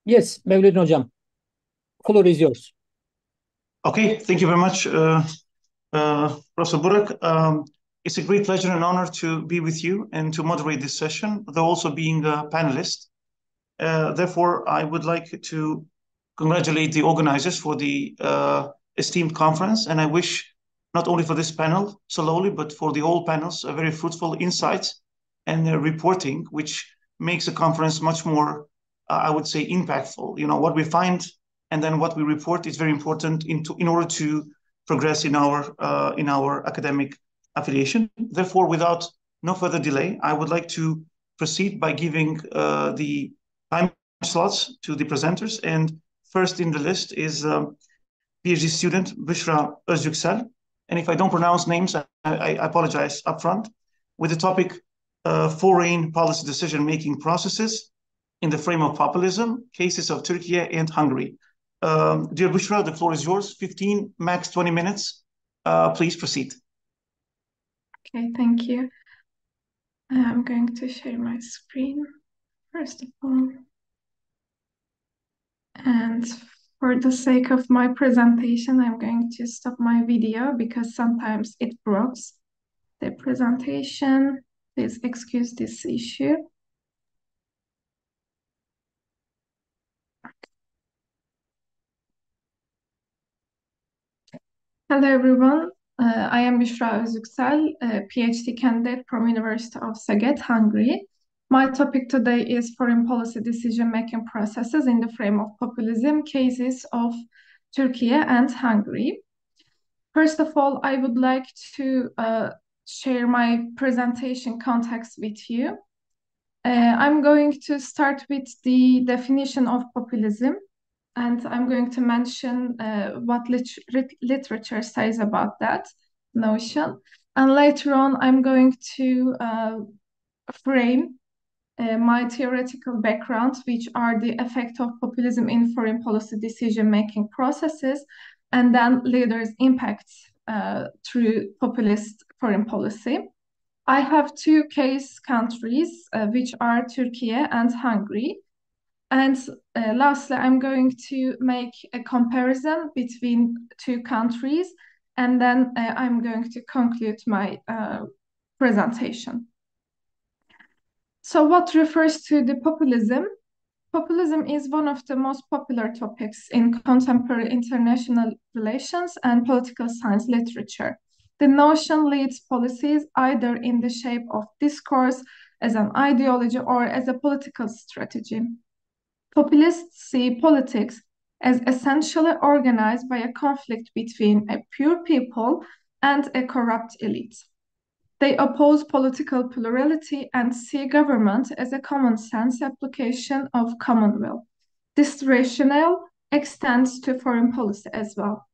Yes, Mevludin hocam. Floor is yours. Okay, thank you very much, Professor Burak. It's a great pleasure and honor to be with you and to moderate this session, though also being a panelist. Therefore, I would like to congratulate the organizers for the esteemed conference, and I wish not only for this panel solely, but for the whole panels, a very fruitful insights and reporting, which makes the conference much more, I would say, impactful. You know, what we find and then what we report is very important in order to progress in our academic affiliation. Therefore, without no further delay, I would like to proceed by giving the time slots to the presenters. And first in the list is PhD student Büşra ÖZYÜKSEL. And if I don't pronounce names, I apologize upfront. With the topic foreign policy decision-making processes in the frame of populism, cases of Turkey and Hungary. Dear Büşra, the floor is yours. 15, max 20 minutes. Please proceed. Okay, thank you. I'm going to share my screen first of all. And for the sake of my presentation, I'm going to stop my video because sometimes it blocks the presentation. Please excuse this issue. Hello everyone, I am Büşra ÖZYÜKSEL, a PhD candidate from University of Szeged, Hungary. My topic today is foreign policy decision-making processes in the frame of populism, cases of Turkey and Hungary. First of all, I would like to share my presentation context with you. I'm going to start with the definition of populism, and I'm going to mention what literature says about that notion. And later on, I'm going to frame my theoretical background, which are the effect of populism in foreign policy decision-making processes, and then leaders' impacts through populist foreign policy. I have two case countries, which are Turkey and Hungary. And lastly, I'm going to make a comparison between two countries, and then I'm going to conclude my presentation. So what refers to the populism? Populism is one of the most popular topics in contemporary international relations and political science literature. The notion leads policies either in the shape of discourse, as an ideology, or as a political strategy. Populists see politics as essentially organized by a conflict between a pure people and a corrupt elite. They oppose political plurality and see government as a common sense application of common will. This rationale extends to foreign policy as well.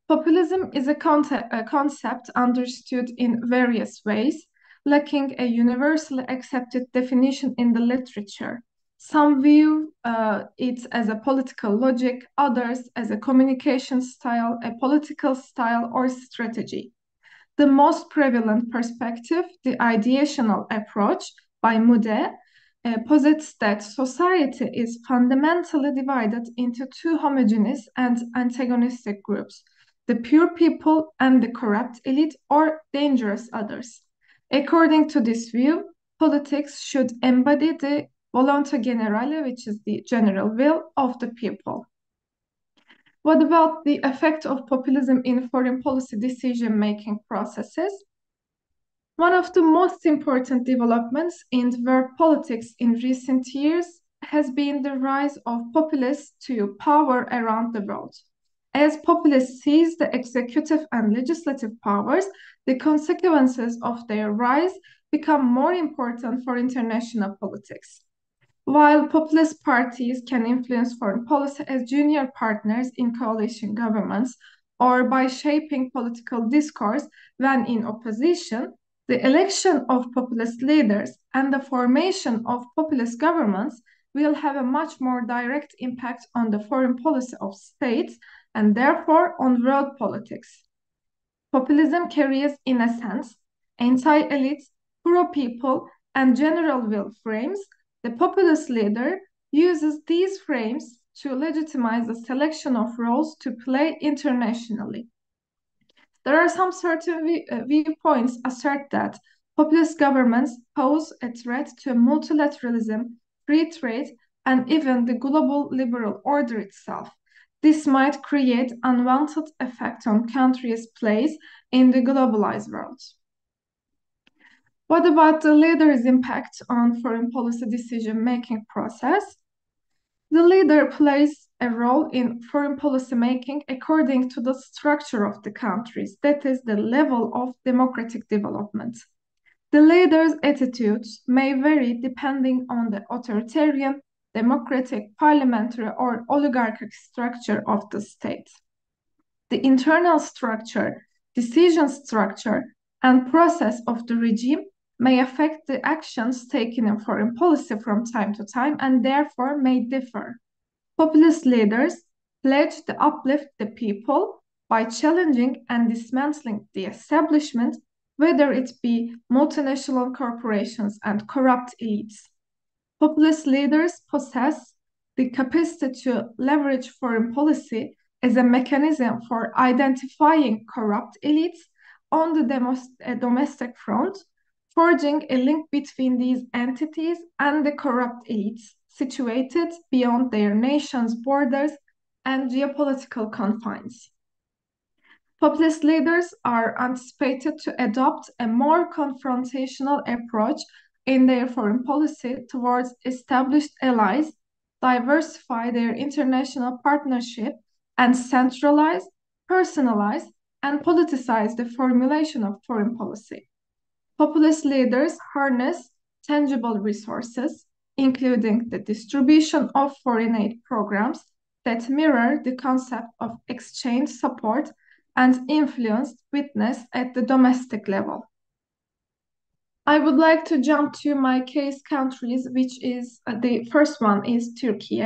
Populism is a concept understood in various ways, lacking a universally accepted definition in the literature. Some view it as a political logic, others as a communication style, a political style, or strategy. The most prevalent perspective, the ideational approach by Mude, posits that society is fundamentally divided into two homogeneous and antagonistic groups, the pure people and the corrupt elite or dangerous others. According to this view, politics should embody the voluntas generale, which is the general will of the people. What about the effect of populism in foreign policy decision-making processes? One of the most important developments in world politics in recent years has been the rise of populists to power around the world. As populists seize the executive and legislative powers, the consequences of their rise become more important for international politics. While populist parties can influence foreign policy as junior partners in coalition governments or by shaping political discourse when in opposition, the election of populist leaders and the formation of populist governments will have a much more direct impact on the foreign policy of states and therefore on world politics. Populism carries, in a sense, anti-elite, pro-people, and general will frames. The populist leader uses these frames to legitimize the selection of roles to play internationally. There are some certain viewpoints assert that populist governments pose a threat to multilateralism, free trade, and even the global liberal order itself. This might create unwanted effect on countries' place in the globalized world. What about the leader's impact on foreign policy decision-making process? The leader plays a role in foreign policy making according to the structure of the countries, that is, the level of democratic development. The leader's attitudes may vary depending on the authoritarian, democratic, parliamentary, or oligarchic structure of the state. The internal structure, decision structure, and process of the regime may affect the actions taken in foreign policy from time to time and therefore may differ. Populist leaders pledge to uplift the people by challenging and dismantling the establishment, whether it be multinational corporations and corrupt elites. Populist leaders possess the capacity to leverage foreign policy as a mechanism for identifying corrupt elites on the domestic front, forging a link between these entities and the corrupt elites situated beyond their nation's borders and geopolitical confines. Populist leaders are anticipated to adopt a more confrontational approach in their foreign policy towards established allies, diversify their international partnership, and centralize, personalize, and politicize the formulation of foreign policy. Populist leaders harness tangible resources, including the distribution of foreign aid programs that mirror the concept of exchange support and influence witnessed at the domestic level. I would like to jump to my case countries, which is the first one is Turkey.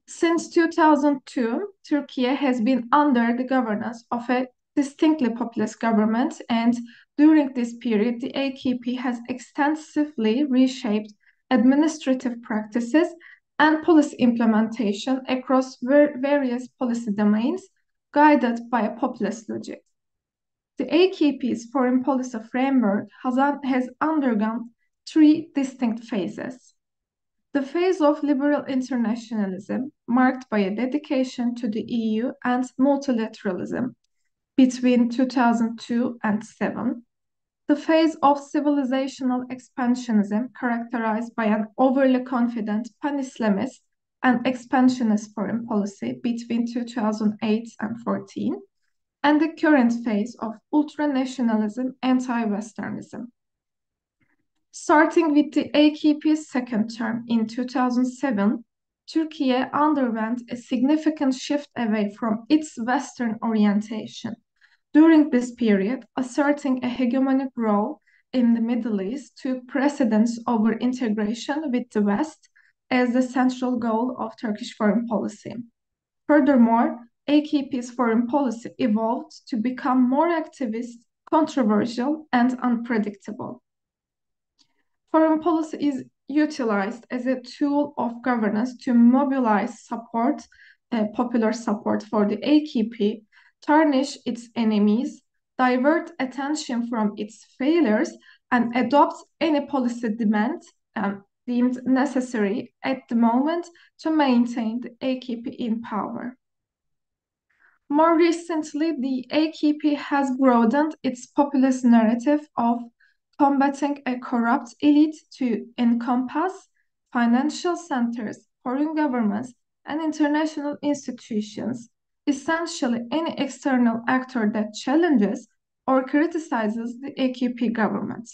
Since 2002, Turkey has been under the governance of a distinctly populist government, and during this period, the AKP has extensively reshaped administrative practices and policy implementation across various policy domains, guided by a populist logic. The AKP's foreign policy framework has undergone three distinct phases. The phase of liberal internationalism, marked by a dedication to the EU and multilateralism between 2002 and 2007. The phase of civilizational expansionism, characterized by an overly confident pan-Islamist and expansionist foreign policy between 2008 and 2014, and the current phase of ultranationalism, anti-Westernism. Starting with the AKP's second term in 2007, Turkey underwent a significant shift away from its Western orientation. During this period, asserting a hegemonic role in the Middle East took precedence over integration with the West as the central goal of Turkish foreign policy. Furthermore, AKP's foreign policy evolved to become more activist, controversial, and unpredictable. Foreign policy is utilized as a tool of governance to mobilize support, popular support for the AKP, tarnish its enemies, divert attention from its failures, and adopt any policy demand deemed necessary at the moment to maintain the AKP in power. More recently, the AKP has broadened its populist narrative of combating a corrupt elite to encompass financial centers, foreign governments, and international institutions, essentially any external actor that challenges or criticizes the AKP government.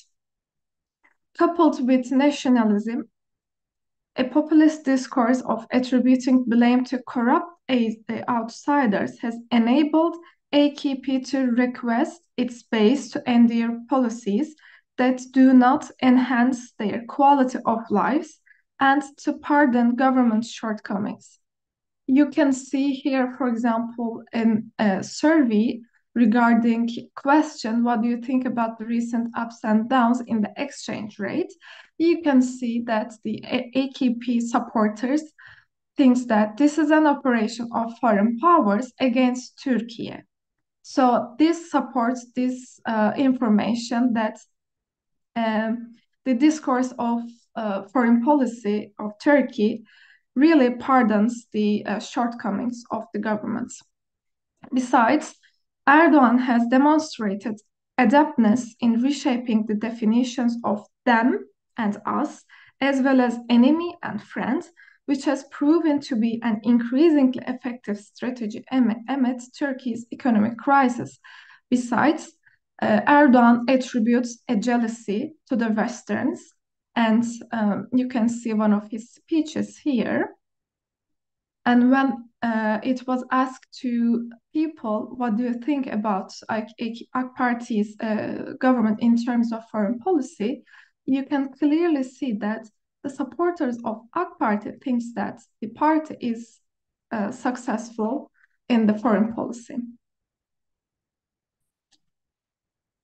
Coupled with nationalism, a populist discourse of attributing blame to corrupt outsiders has enabled AKP to request its base to endure policies that do not enhance their quality of lives and to pardon government shortcomings. You can see here, for example, in a survey regarding question, what do you think about the recent ups and downs in the exchange rate? You can see that the AKP supporters thinks that this is an operation of foreign powers against Turkey. So this supports this information that the discourse of foreign policy of Turkey really pardons the shortcomings of the governments. Besides, Erdogan has demonstrated adeptness in reshaping the definitions of them and us, as well as enemy and friend, which has proven to be an increasingly effective strategy amid Turkey's economic crisis. Besides, Erdogan attributes a jealousy to the Westerns, and you can see one of his speeches here. And when it was asked to people, what do you think about AK Party's government in terms of foreign policy, you can clearly see that the supporters of AK Party thinks that the party is successful in the foreign policy.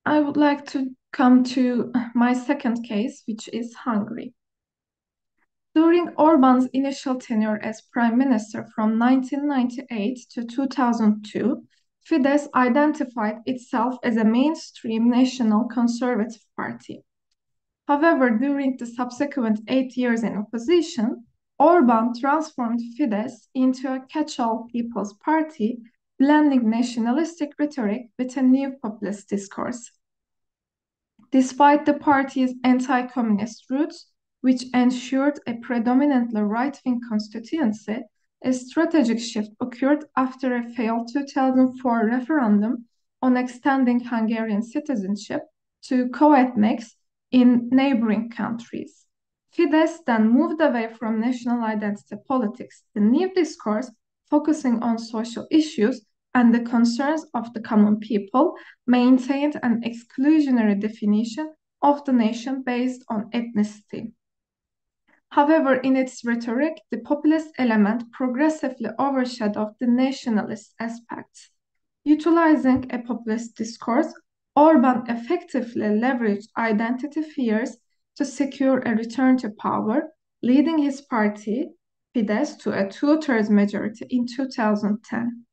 I would like to come to my second case, which is Hungary. During Orban's initial tenure as prime minister from 1998 to 2002, Fidesz identified itself as a mainstream national conservative party. However, during the subsequent 8 years in opposition, Orban transformed Fidesz into a catch-all people's party, blending nationalistic rhetoric with a new populist discourse. Despite the party's anti-communist roots, which ensured a predominantly right-wing constituency, a strategic shift occurred after a failed 2004 referendum on extending Hungarian citizenship to co-ethnics in neighboring countries. Fidesz then moved away from national identity politics. The new discourse, focusing on social issues and the concerns of the common people, maintained an exclusionary definition of the nation based on ethnicity. However, in its rhetoric, the populist element progressively overshadowed the nationalist aspects. Utilizing a populist discourse, Orban effectively leveraged identity fears to secure a return to power, leading his party, Fidesz, to a two-thirds majority in 2010.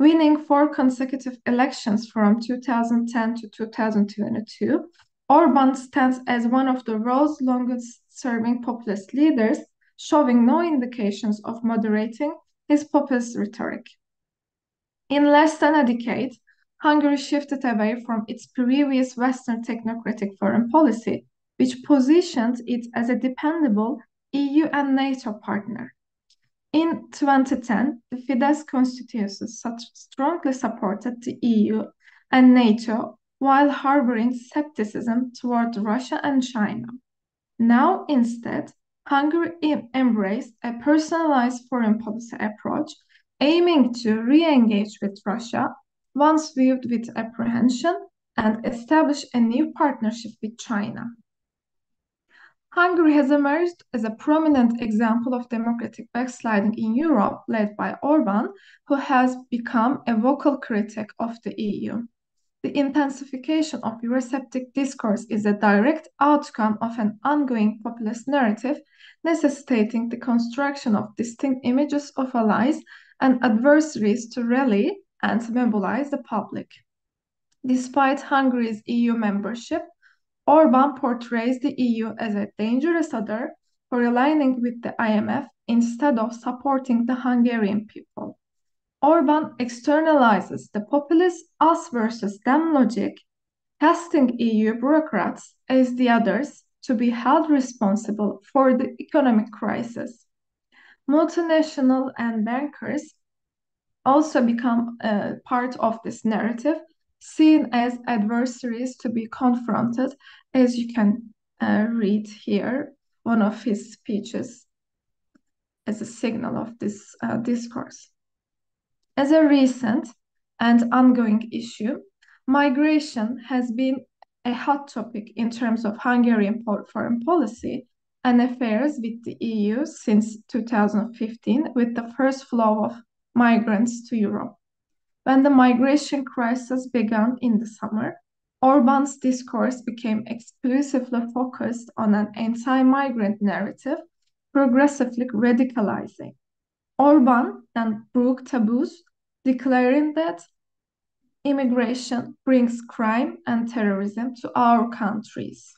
Winning 4 consecutive elections from 2010 to 2022, Orban stands as one of the world's longest-serving populist leaders, showing no indications of moderating his populist rhetoric. In less than a decade, Hungary shifted away from its previous Western technocratic foreign policy, which positioned it as a dependable EU and NATO partner. In 2010, the Fidesz constituency strongly supported the EU and NATO while harboring skepticism toward Russia and China. Now, instead, Hungary embraced a personalized foreign policy approach, aiming to re-engage with Russia once viewed with apprehension and establish a new partnership with China. Hungary has emerged as a prominent example of democratic backsliding in Europe, led by Orban, who has become a vocal critic of the EU. The intensification of Eurosceptic discourse is a direct outcome of an ongoing populist narrative, necessitating the construction of distinct images of allies and adversaries to rally and mobilize the public. Despite Hungary's EU membership, Orban portrays the EU as a dangerous other for aligning with the IMF instead of supporting the Hungarian people. Orban externalizes the populist us versus them logic, casting EU bureaucrats as the others to be held responsible for the economic crisis. Multinational and bankers also become part of this narrative, seen as adversaries to be confronted, as you can read here, one of his speeches as a signal of this discourse. As a recent and ongoing issue, migration has been a hot topic in terms of Hungarian foreign policy and affairs with the EU since 2015, with the first flow of migrants to Europe. When the migration crisis began in the summer, Orban's discourse became exclusively focused on an anti-migrant narrative, progressively radicalizing. Orban then broke taboos, declaring that immigration brings crime and terrorism to our countries.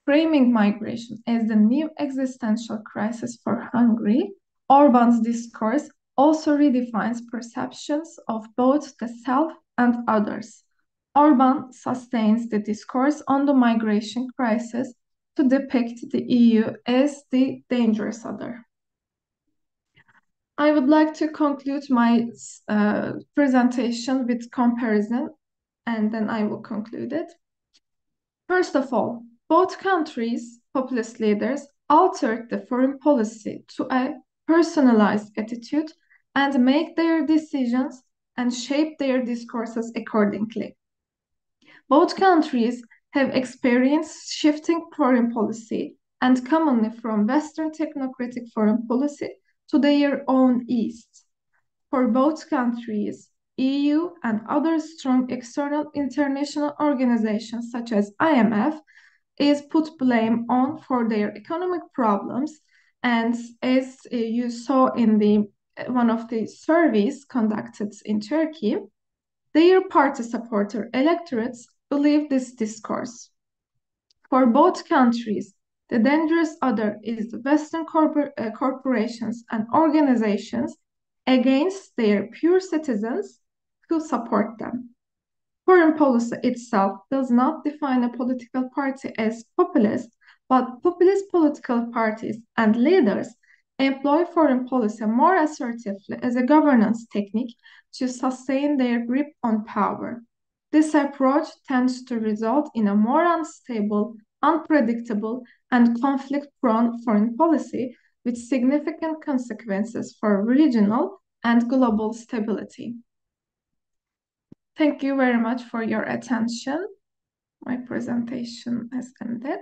Framing migration as the new existential crisis for Hungary, Orban's discourse also redefines perceptions of both the self and others. Orban sustains the discourse on the migration crisis to depict the EU as the dangerous other. I would like to conclude my presentation with comparison, and then I will conclude it. First of all, both countries' populist leaders altered the foreign policy to a personalized attitude and make their decisions and shape their discourses accordingly. Both countries have experienced shifting foreign policy and commonly from Western technocratic foreign policy to their own East. For both countries, EU and other strong external international organizations such as IMF is put blame on for their economic problems. And as you saw in one of the surveys conducted in Turkey, their party supporter electorates believe this discourse. For both countries, the dangerous other is the Western corporations and organizations against their pure citizens who support them. Foreign policy itself does not define a political party as populist, but populist political parties and leaders employ foreign policy more assertively as a governance technique to sustain their grip on power. This approach tends to result in a more unstable, unpredictable, and conflict-prone foreign policy with significant consequences for regional and global stability. Thank you very much for your attention. My presentation has ended.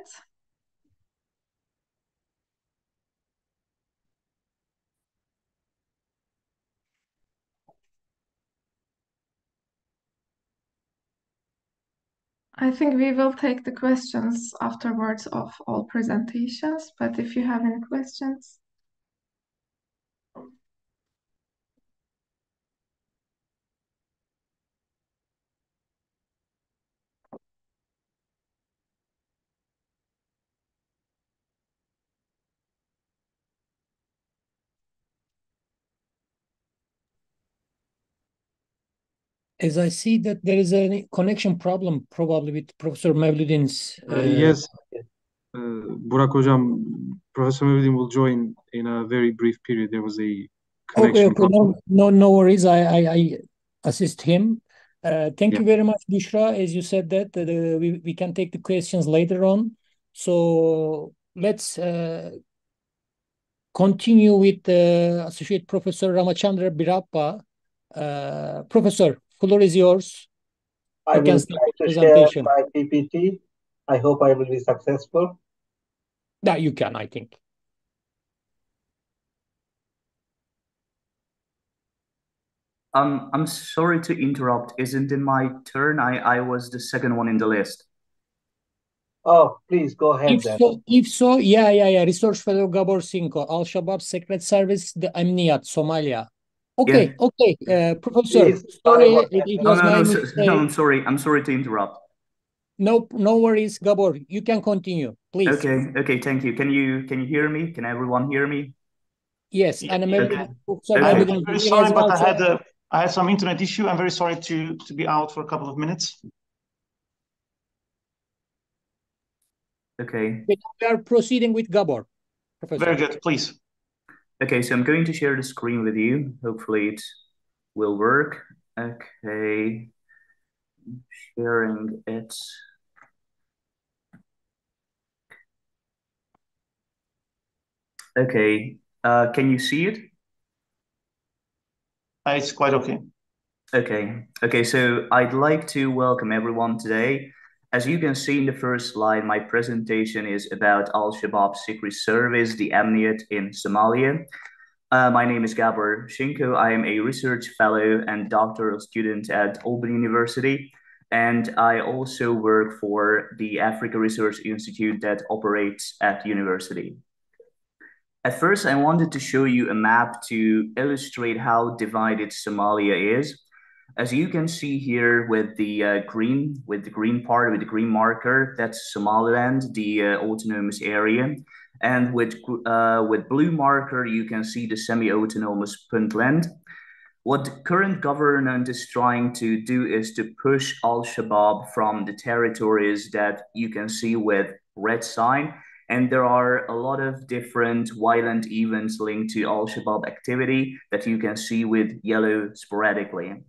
I think we will take the questions afterwards of all presentations, but if you have any questions. As I see that there is a connection problem probably with Professor Mevludin's. Yes, Burak Hocam, Professor Mevludin will join in a very brief period. There was a connection problem. No worries. I assist him. Thank you very much, Büşra. As you said that we can take the questions later on. So let's continue with Associate Professor Ramachandra BYRAPPA. Professor, floor is yours. I will try to share my PPT. I hope I will be successful. Yeah, you can, I think. I'm sorry to interrupt. Isn't it my turn? I was the second one in the list. Oh, please go ahead then. If so, yeah. Research Fellow Gabor SINKO, Al-Shabaab Secret Service, the Amniyat, Somalia. Okay, Professor. Please, sorry, it was my mistake. No, I'm sorry to interrupt. No worries, Gabor. You can continue, please. Okay, thank you. Can you hear me? Can everyone hear me? Yes, and I'm very sorry, but I had some internet issue. I'm very sorry to be out for a couple of minutes. Okay. We are proceeding with Gabor, Professor. Very good, please. Okay, so I'm going to share the screen with you. Hopefully it will work. Okay, sharing it. Okay, can you see it? It's quite okay. Okay, so I'd like to welcome everyone today. As you can see in the first slide, my presentation is about Al-Shabaab Secret Service, the Amniyat in Somalia. My name is Gabor. I am a research fellow and doctoral student at Albany University, and I also work for the Africa Research Institute that operates at the university. At first, I wanted to show you a map to illustrate how divided Somalia is. As you can see here with the green part, with the green marker, that's Somaliland, the autonomous area. And with blue marker, you can see the semi-autonomous Puntland. What the current government is trying to do is to push Al-Shabaab from the territories that you can see with red sign. And there are a lot of different violent events linked to Al-Shabaab activity that you can see with yellow sporadically.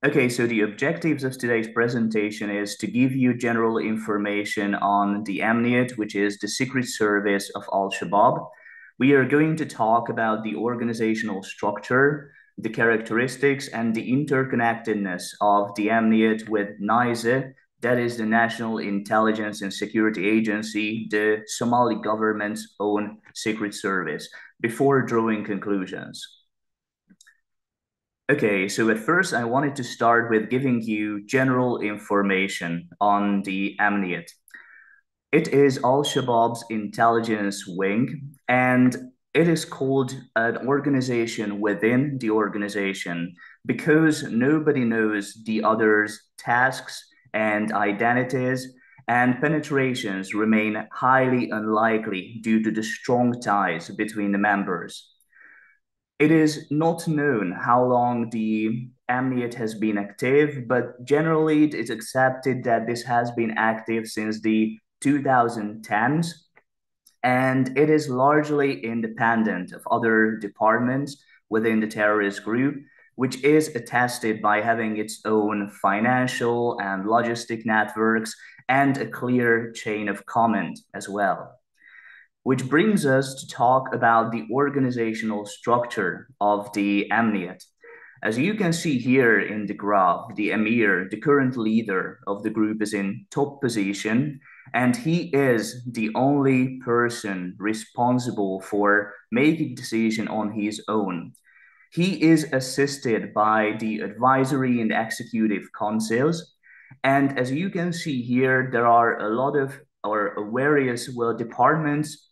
Okay, so the objectives of today's presentation is to give you general information on the Amniyat, which is the secret service of Al-Shabaab. We are going to talk about the organizational structure, the characteristics, and the interconnectedness of the Amniyat with NISE, that is the National Intelligence and Security Agency, the Somali government's own secret service, before drawing conclusions. Okay, so at first I wanted to start with giving you general information on the Amniyat. It is Al-Shabaab's intelligence wing, and it is called an organization within the organization because nobody knows the other's tasks and identities, and penetrations remain highly unlikely due to the strong ties between the members. It is not known how long the Amniyat has been active, but generally it is accepted that this has been active since the 2010s, and it is largely independent of other departments within the terrorist group, which is attested by having its own financial and logistic networks and a clear chain of command as well. Which brings us to talk about the organizational structure of the Amniyat. As you can see here in the graph, the Emir, the current leader of the group, is in top position, and he is the only person responsible for making decision on his own. He is assisted by the advisory and executive councils, and as you can see here, there are a lot of various departments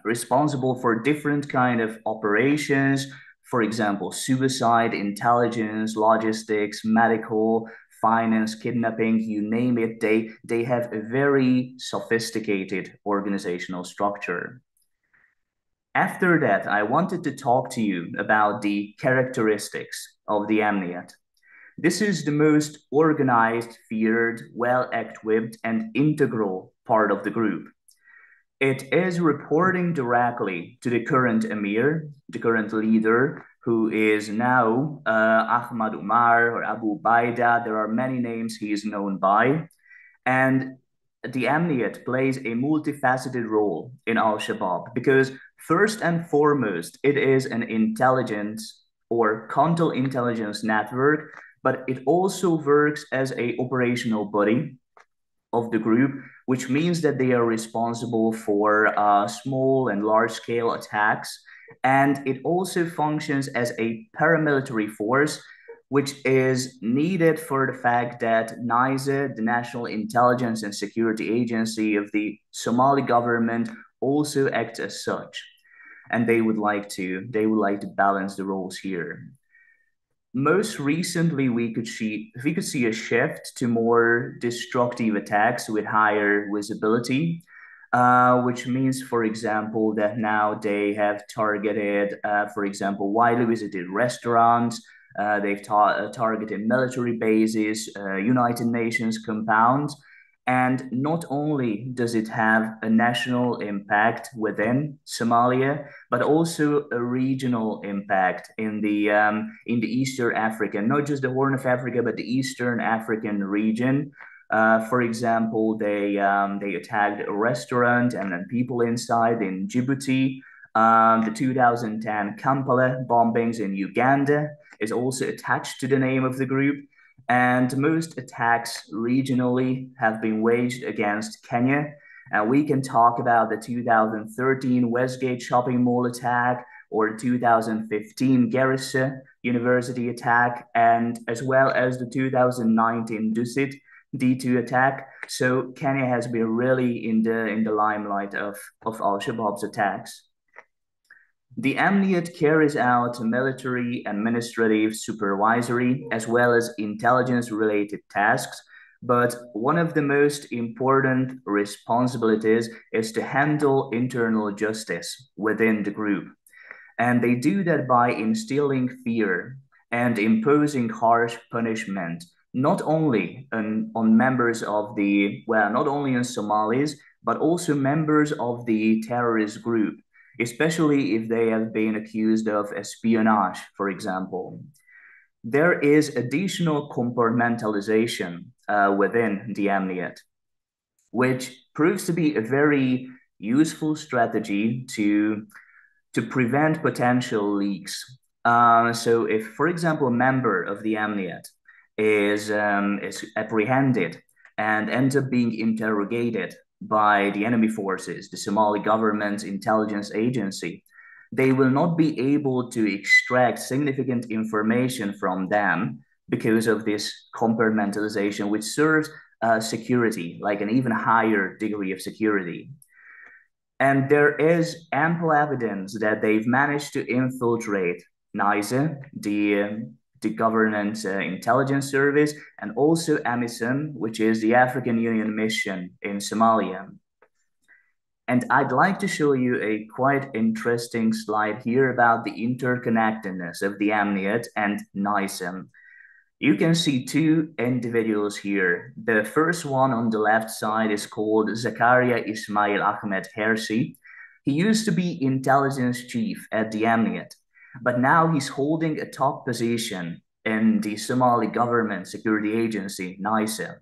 responsible for different kind of operations, for example, suicide, intelligence, logistics, medical, finance, kidnapping, you name it, they have a very sophisticated organizational structure. After that, I wanted to talk to you about the characteristics of the Amniyat. This is the most organized, feared, well-equipped, and integral part of the group. It is reporting directly to the current Emir, the current leader, who is now Ahmad Umar or Abu Baida. There are many names he is known by. And the Amniyat plays a multifaceted role in Al-Shabaab because first and foremost, it is an intelligence or counterintelligence network, but it also works as an operational body of the group, which means that they are responsible for small and large-scale attacks. And it also functions as a paramilitary force, which is needed for the fact that NISE, the National Intelligence and Security Agency of the Somali government, also acts as such. And they would like to balance the roles here. Most recently, we could see a shift to more destructive attacks with higher visibility, which means, for example, that now they have targeted, for example, widely visited restaurants. They've targeted military bases, United Nations compounds. And not only does it have a national impact within Somalia, but also a regional impact in the Eastern Africa, not just the Horn of Africa, but the Eastern African region. For example, they attacked a restaurant and then people inside in Djibouti. The 2010 Kampala bombings in Uganda is also attached to the name of the group. And most attacks regionally have been waged against Kenya, And we can talk about the 2013 Westgate shopping mall attack, or 2015 Garissa University attack, and as well as the 2019 Dusit D2 attack. So Kenya has been really in the limelight of Al-Shabaab's attacks. The Amniyat carries out military, administrative, supervisory, as well as intelligence-related tasks. But one of the most important responsibilities is to handle internal justice within the group. And they do that by instilling fear and imposing harsh punishment, not only on members of the, well, not only on Somalis, but also members of the terrorist group, especially if they have been accused of espionage, for example. There is additional compartmentalization within the Amniyat, which proves to be a very useful strategy to prevent potential leaks. So if, for example, a member of the Amniyat is apprehended and ends up being interrogated by the enemy forces, the Somali government's intelligence agency, they will not be able to extract significant information from them because of this compartmentalization, which serves security, like an even higher degree of security. And there is ample evidence that they've managed to infiltrate NISA, the government intelligence service, and also AMISOM, which is the African Union mission in Somalia. And I'd like to show you a quite interesting slide here about the interconnectedness of the Amniyat and NISA. You can see two individuals here. The first one on the left side is called Zakaria Ismail Ahmed Hersi. He used to be intelligence chief at the Amniyat, but now he's holding a top position in the Somali government security agency, NISA.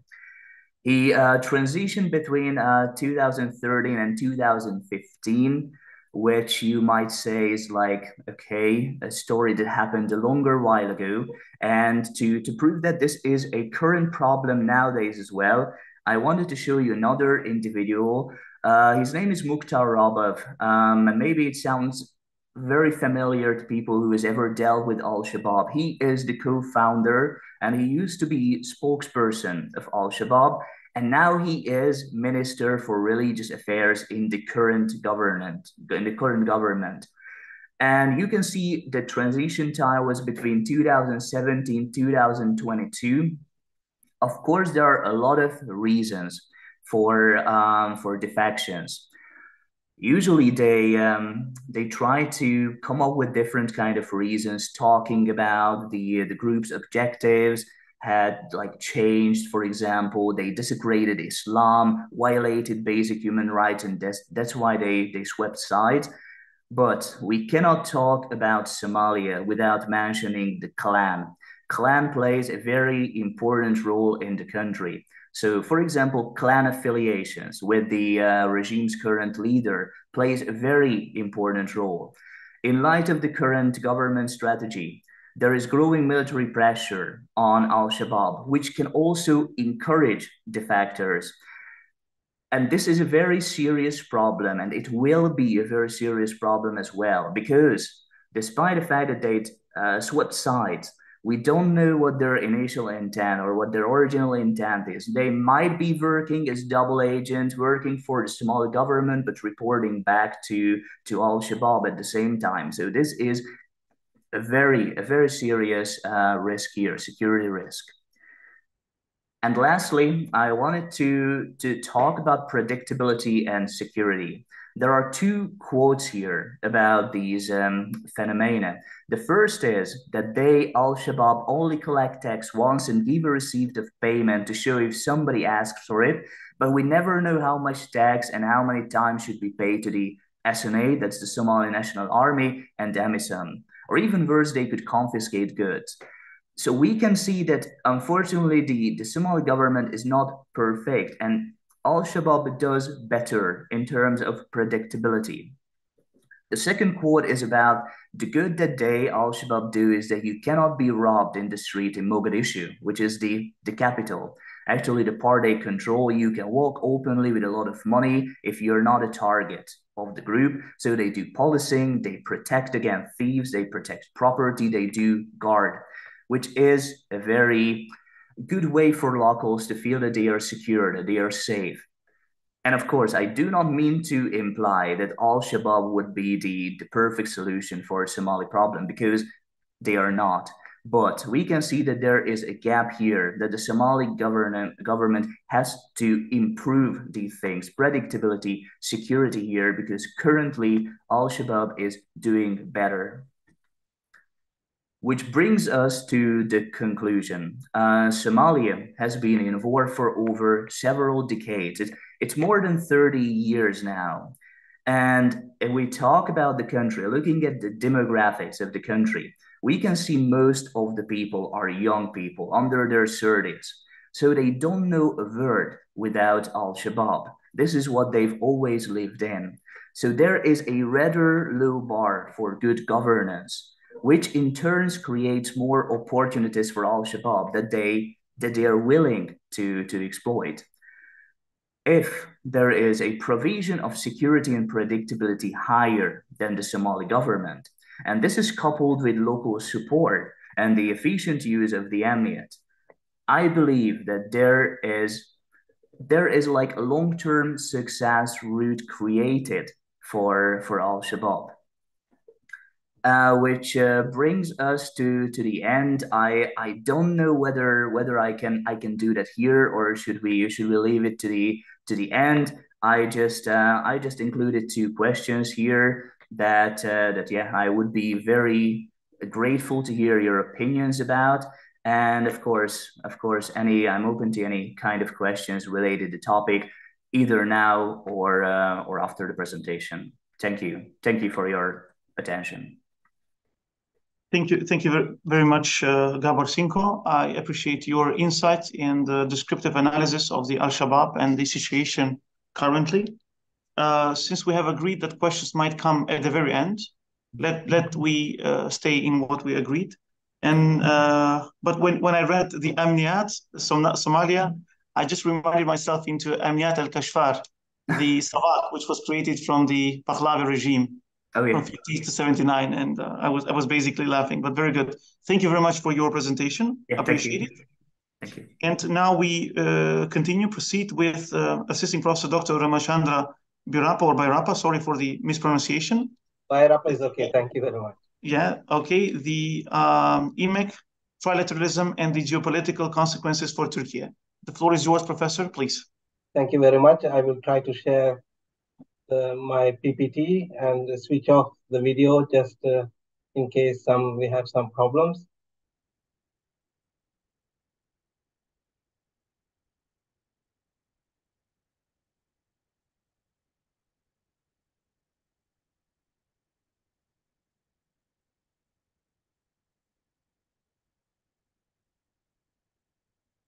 He transitioned between 2013 and 2015, which you might say is like, okay, a story that happened a longer while ago. And to prove that this is a current problem nowadays as well, I wanted to show you another individual. His name is Mukhtar Rabov. And maybe it sounds very familiar to people who has ever dealt with Al-Shabaab. He is the co-founder, and he used to be spokesperson of Al-Shabaab. And now he is Minister for Religious Affairs in the current government. And you can see the transition time was between 2017, 2022. Of course, there are a lot of reasons for defections. Usually they try to come up with different kind of reasons, talking about the group's objectives had like changed. For example, they desecrated Islam, violated basic human rights, and that's why they swept sides. But we cannot talk about Somalia without mentioning the clan. Clan plays a very important role in the country. So, for example, clan affiliations with the regime's current leader plays a very important role. In light of the current government strategy, there is growing military pressure on Al-Shabaab, which can also encourage defectors. And this is a very serious problem, and it will be a very serious problem as well, because despite the fact that they swept sides, we don't know what their initial intent or what their original intent is. They might be working as double agents, working for the Somali government, but reporting back to Al-Shabaab at the same time. So this is a very serious risk here, security risk. And lastly, I wanted to talk about predictability and security. There are two quotes here about these phenomena. The first is that Al-Shabaab, only collect tax once and give a receipt of payment to show if somebody asks for it, but we never know how much tax and how many times should be paid to the SNA, that's the Somali National Army, and AMISOM. Or even worse, they could confiscate goods. So we can see that, unfortunately, the Somali government is not perfect, and Al-Shabaab does better in terms of predictability. The second quote is about the good that Al-Shabaab do is that you cannot be robbed in the street in Mogadishu, which is the capital. Actually, the part they control, you can walk openly with a lot of money if you're not a target of the group. So they do policing, they protect against thieves, they protect property, they do guard, which is a very good way for locals to feel that they are secure, that they are safe. And of course, I do not mean to imply that Al-Shabaab would be the perfect solution for a Somali problem, because they are not. But we can see that there is a gap here, that the Somali government has to improve these things, predictability, security here, because currently Al-Shabaab is doing better. Which brings us to the conclusion. Somalia has been in war for over several decades. It's more than 30 years now. And if we talk about the country, looking at the demographics of the country, we can see most of the people are young people under their 30s. So they don't know a word without Al-Shabaab. This is what they've always lived in. So there is a rather low bar for good governance, which in turns creates more opportunities for Al-Shabaab that they are willing to exploit. If there is a provision of security and predictability higher than the Somali government, and this is coupled with local support and the efficient use of the Amniyat, I believe that there is like a long-term success route created for Al-Shabaab. Which brings us to the end. I don't know whether I can do that here, or should we leave it to the end. I just included two questions here that yeah, I would be very grateful to hear your opinions about. And of course, I'm open to any kind of questions related to the topic, either now or after the presentation. Thank you for your attention. Thank you very much, Gabor SINKO. I appreciate your insight and the descriptive analysis of the Al-Shabaab and the situation currently. Since we have agreed that questions might come at the very end, let we stay in what we agreed. And but when I read the Amniyat, Somalia, I just reminded myself into Amniyat al-Kashfar, the Savak, which was created from the Pahlavi regime. Oh, yeah. From 50s to 79, and I was basically laughing, but very good. Thank you very much for your presentation. Yeah, appreciate it. Thank you. And now we proceed with Assisting Professor Dr. Ramachandra BYRAPPA or BYRAPPA, sorry for the mispronunciation. BYRAPPA is okay, thank you very much. Yeah, okay. The IMEC, Trilateralism, and the Geopolitical Consequences for Turkey. The floor is yours, Professor, please. Thank you very much. I will try to share my PPT and switch off the video just in case we have some problems.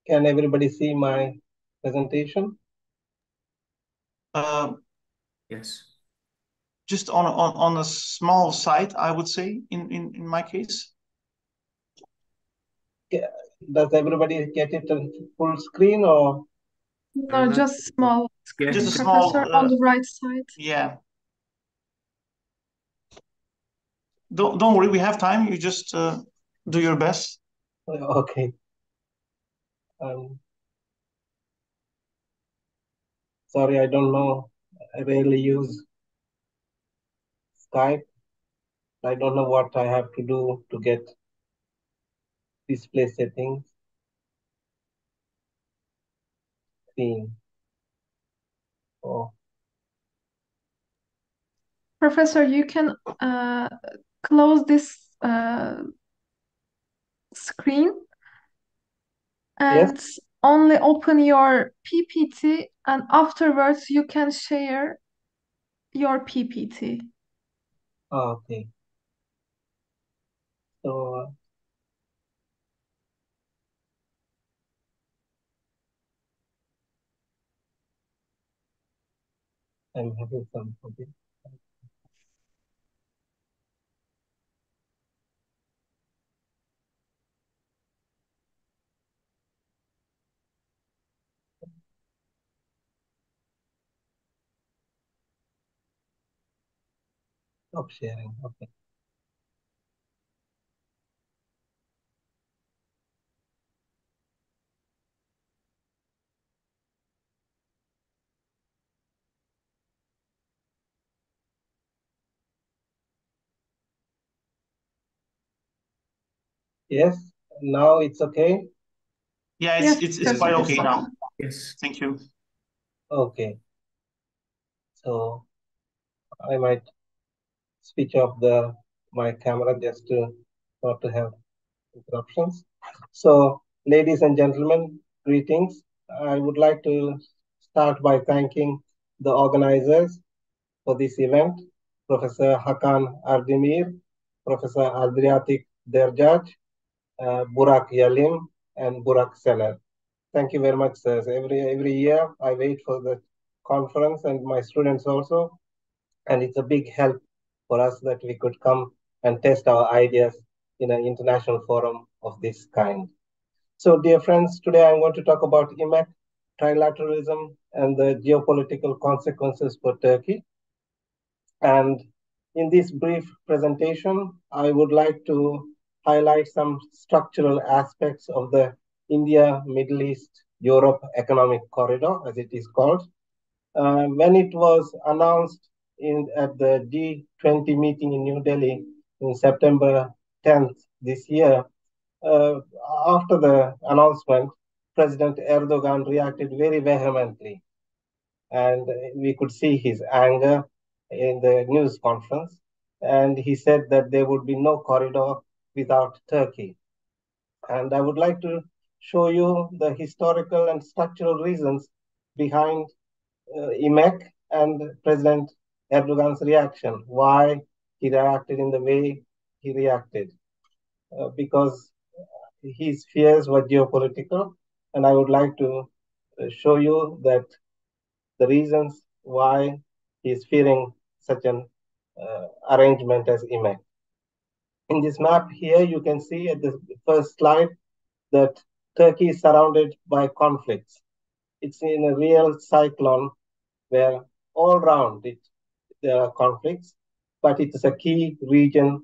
Can everybody see my presentation? Yes. Just on a small site, I would say, in my case. Does everybody get it on full screen or? No, just small. Yeah. Just a Professor, small, on the right side. Yeah. Don't worry, we have time. You just do your best. Okay. Sorry, I don't know. I rarely use Skype. I don't know what I have to do to get display settings. Screen. Oh. Professor, you can close this screen and Yes? only open your PPT, and afterwards you can share your PPT. Okay. So I'm having some problem. Stop sharing. Okay. Yes, now it's okay. Yeah, Yes, it's quite okay now. Yes, thank you. Okay. So I might switch off my camera just to not to have interruptions. So, ladies and gentlemen, greetings. I would like to start by thanking the organizers for this event, Professor Hakan Ardemir, Professor Adriatic Derjaj, Burak Yalim, and Burak Sener. Thank you very much, sirs. Every year I wait for the conference and my students also, and it's a big help for us that we could come and test our ideas in an international forum of this kind. So, dear friends, today I'm going to talk about IMEC, trilateralism, and the geopolitical consequences for Turkey. And in this brief presentation, I would like to highlight some structural aspects of the India, Middle East, Europe economic corridor, as it is called. When it was announced at the G20 meeting in New Delhi in September 10th this year, after the announcement, President Erdogan reacted very vehemently, and we could see his anger in the news conference. And he said that there would be no corridor without Turkey. And I would like to show you the historical and structural reasons behind IMEC and President Erdogan's reaction, why he reacted in the way he reacted. Because his fears were geopolitical, and I would like to show you that the reasons why he is fearing such an arrangement as IMEC. In this map here, you can see at the first slide that Turkey is surrounded by conflicts. It's in a real cyclone where all around it there are conflicts, but it is a key region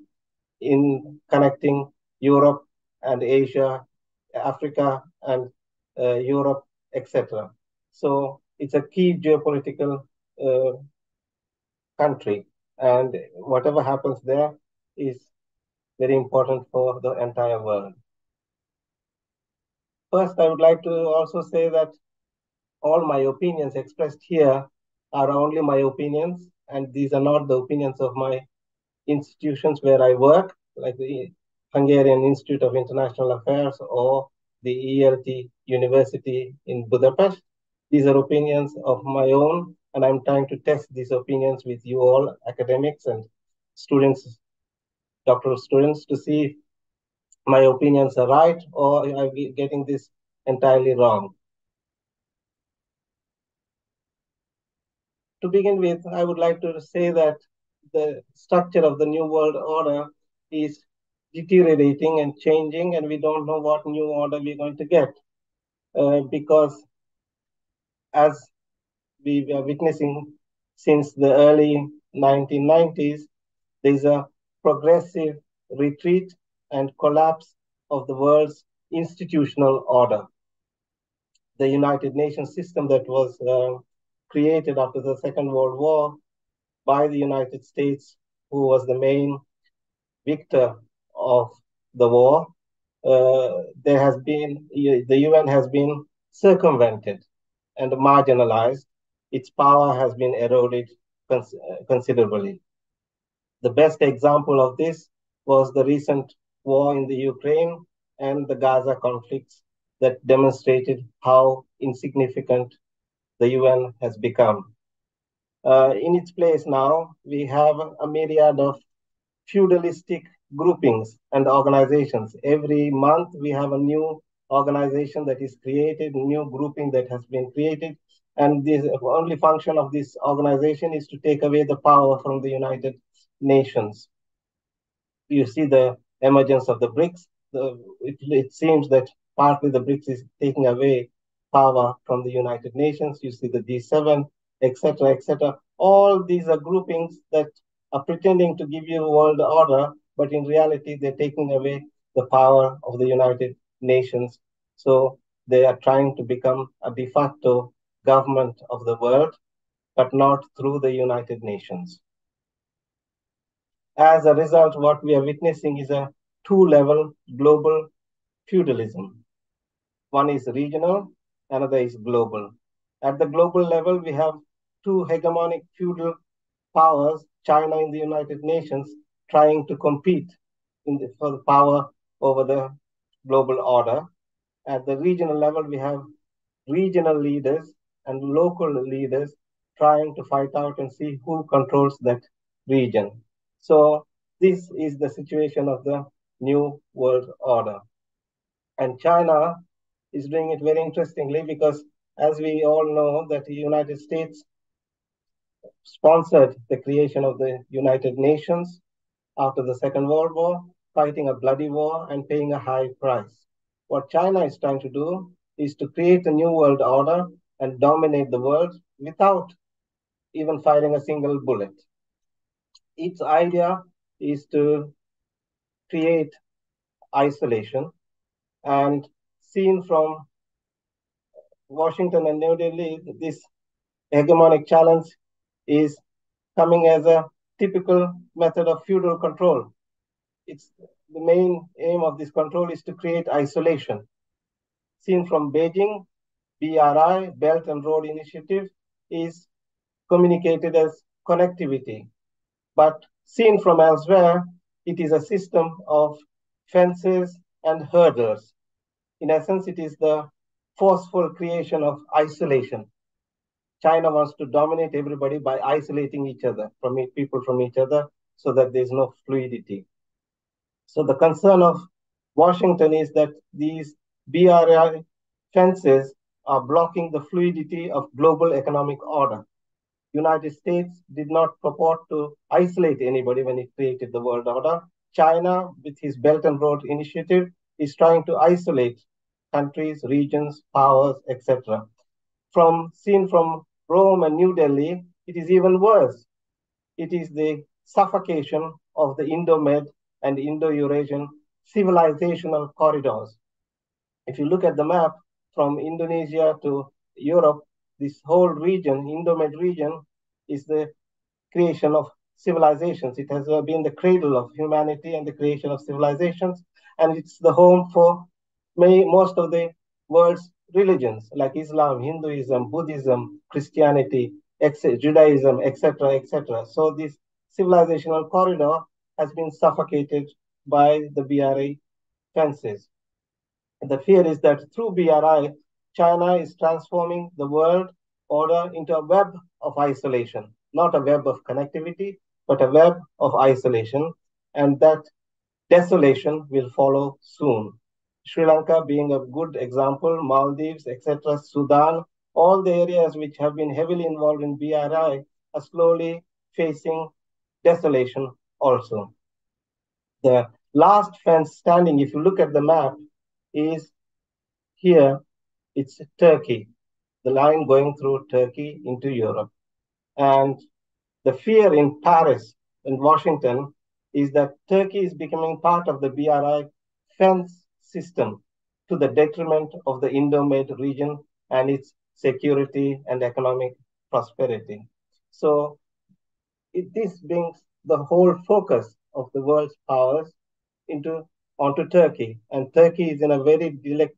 in connecting Europe and Asia, Africa and Europe, etc. So it's a key geopolitical country, and whatever happens there is very important for the entire world. First, I would like to also say that all my opinions expressed here are only my opinions, and these are not the opinions of my institutions where I work, like the Hungarian Institute of International Affairs or the ELT University in Budapest. These are opinions of my own, and I'm trying to test these opinions with you all, academics and students, doctoral students, to see if my opinions are right or I'm getting this entirely wrong. To begin with, I would like to say that the structure of the New World Order is deteriorating and changing, and we don't know what new order we're going to get. Because as we are witnessing since the early 1990s, there's a progressive retreat and collapse of the world's institutional order. The United Nations system that was created after the Second World War by the United States, who was the main victor of the war, the UN has been circumvented and marginalized. Its power has been eroded considerably. The best example of this was the recent war in the Ukraine and the Gaza conflicts that demonstrated how insignificant the UN has become. In its place now, we have a myriad of feudalistic groupings and organizations. Every month, we have a new organization that is created, a new grouping that has been created. And the only function of this organization is to take away the power from the United Nations. You see the emergence of the BRICS. It seems that partly the BRICS is taking away power from the United Nations. You see the G7, etc., etc. All these are groupings that are pretending to give you a world order, but in reality, they're taking away the power of the United Nations. So they are trying to become a de facto government of the world, but not through the United Nations. As a result, what we are witnessing is a two-level global feudalism. One is regional, another is global. At the global level, we have two hegemonic feudal powers, China and the United Nations, trying to compete for the power over the global order. At the regional level, we have regional leaders and local leaders trying to fight out and see who controls that region. So this is the situation of the new world order. And China is doing it very interestingly because, as we all know, that the United States sponsored the creation of the United Nations after the Second World War, fighting a bloody war and paying a high price. What China is trying to do is to create a new world order and dominate the world without even firing a single bullet. Its idea is to create isolation, and seen from Washington and New Delhi, this hegemonic challenge is coming as a typical method of feudal control. It's the main aim of this control is to create isolation. Seen from Beijing, BRI, Belt and Road Initiative, is communicated as connectivity. But seen from elsewhere, it is a system of fences and hurdles. In essence, it is the forceful creation of isolation. China wants to dominate everybody by isolating each other, people from each other, so that there's no fluidity. So the concern of Washington is that these BRI fences are blocking the fluidity of global economic order. United States did not purport to isolate anybody when it created the world order. China, with his Belt and Road Initiative, is trying to isolate countries, regions, powers, etc. Seen from Rome and New Delhi, it is even worse. It is the suffocation of the Indo-Med and Indo-Eurasian civilizational corridors. If you look at the map from Indonesia to Europe, this whole region, Indo-Med region, is the creation of civilizations. It has been the cradle of humanity and the creation of civilizations, and it's the home for most of the world's religions, like Islam, Hinduism, Buddhism, Christianity, Judaism, etc., etc. So this civilizational corridor has been suffocated by the BRI fences. The fear is that through BRI, China is transforming the world order into a web of isolation, not a web of connectivity, but a web of isolation, and that desolation will follow soon. Sri Lanka being a good example, Maldives, etc., Sudan, all the areas which have been heavily involved in BRI are slowly facing desolation also. The last fence standing, if you look at the map, is here. It's Turkey, the line going through Turkey into Europe. And the fear in Paris and Washington is that Turkey is becoming part of the BRI fence system to the detriment of the Indo-Med region and its security and economic prosperity. So this brings the whole focus of the world's powers onto Turkey. And Turkey is in a very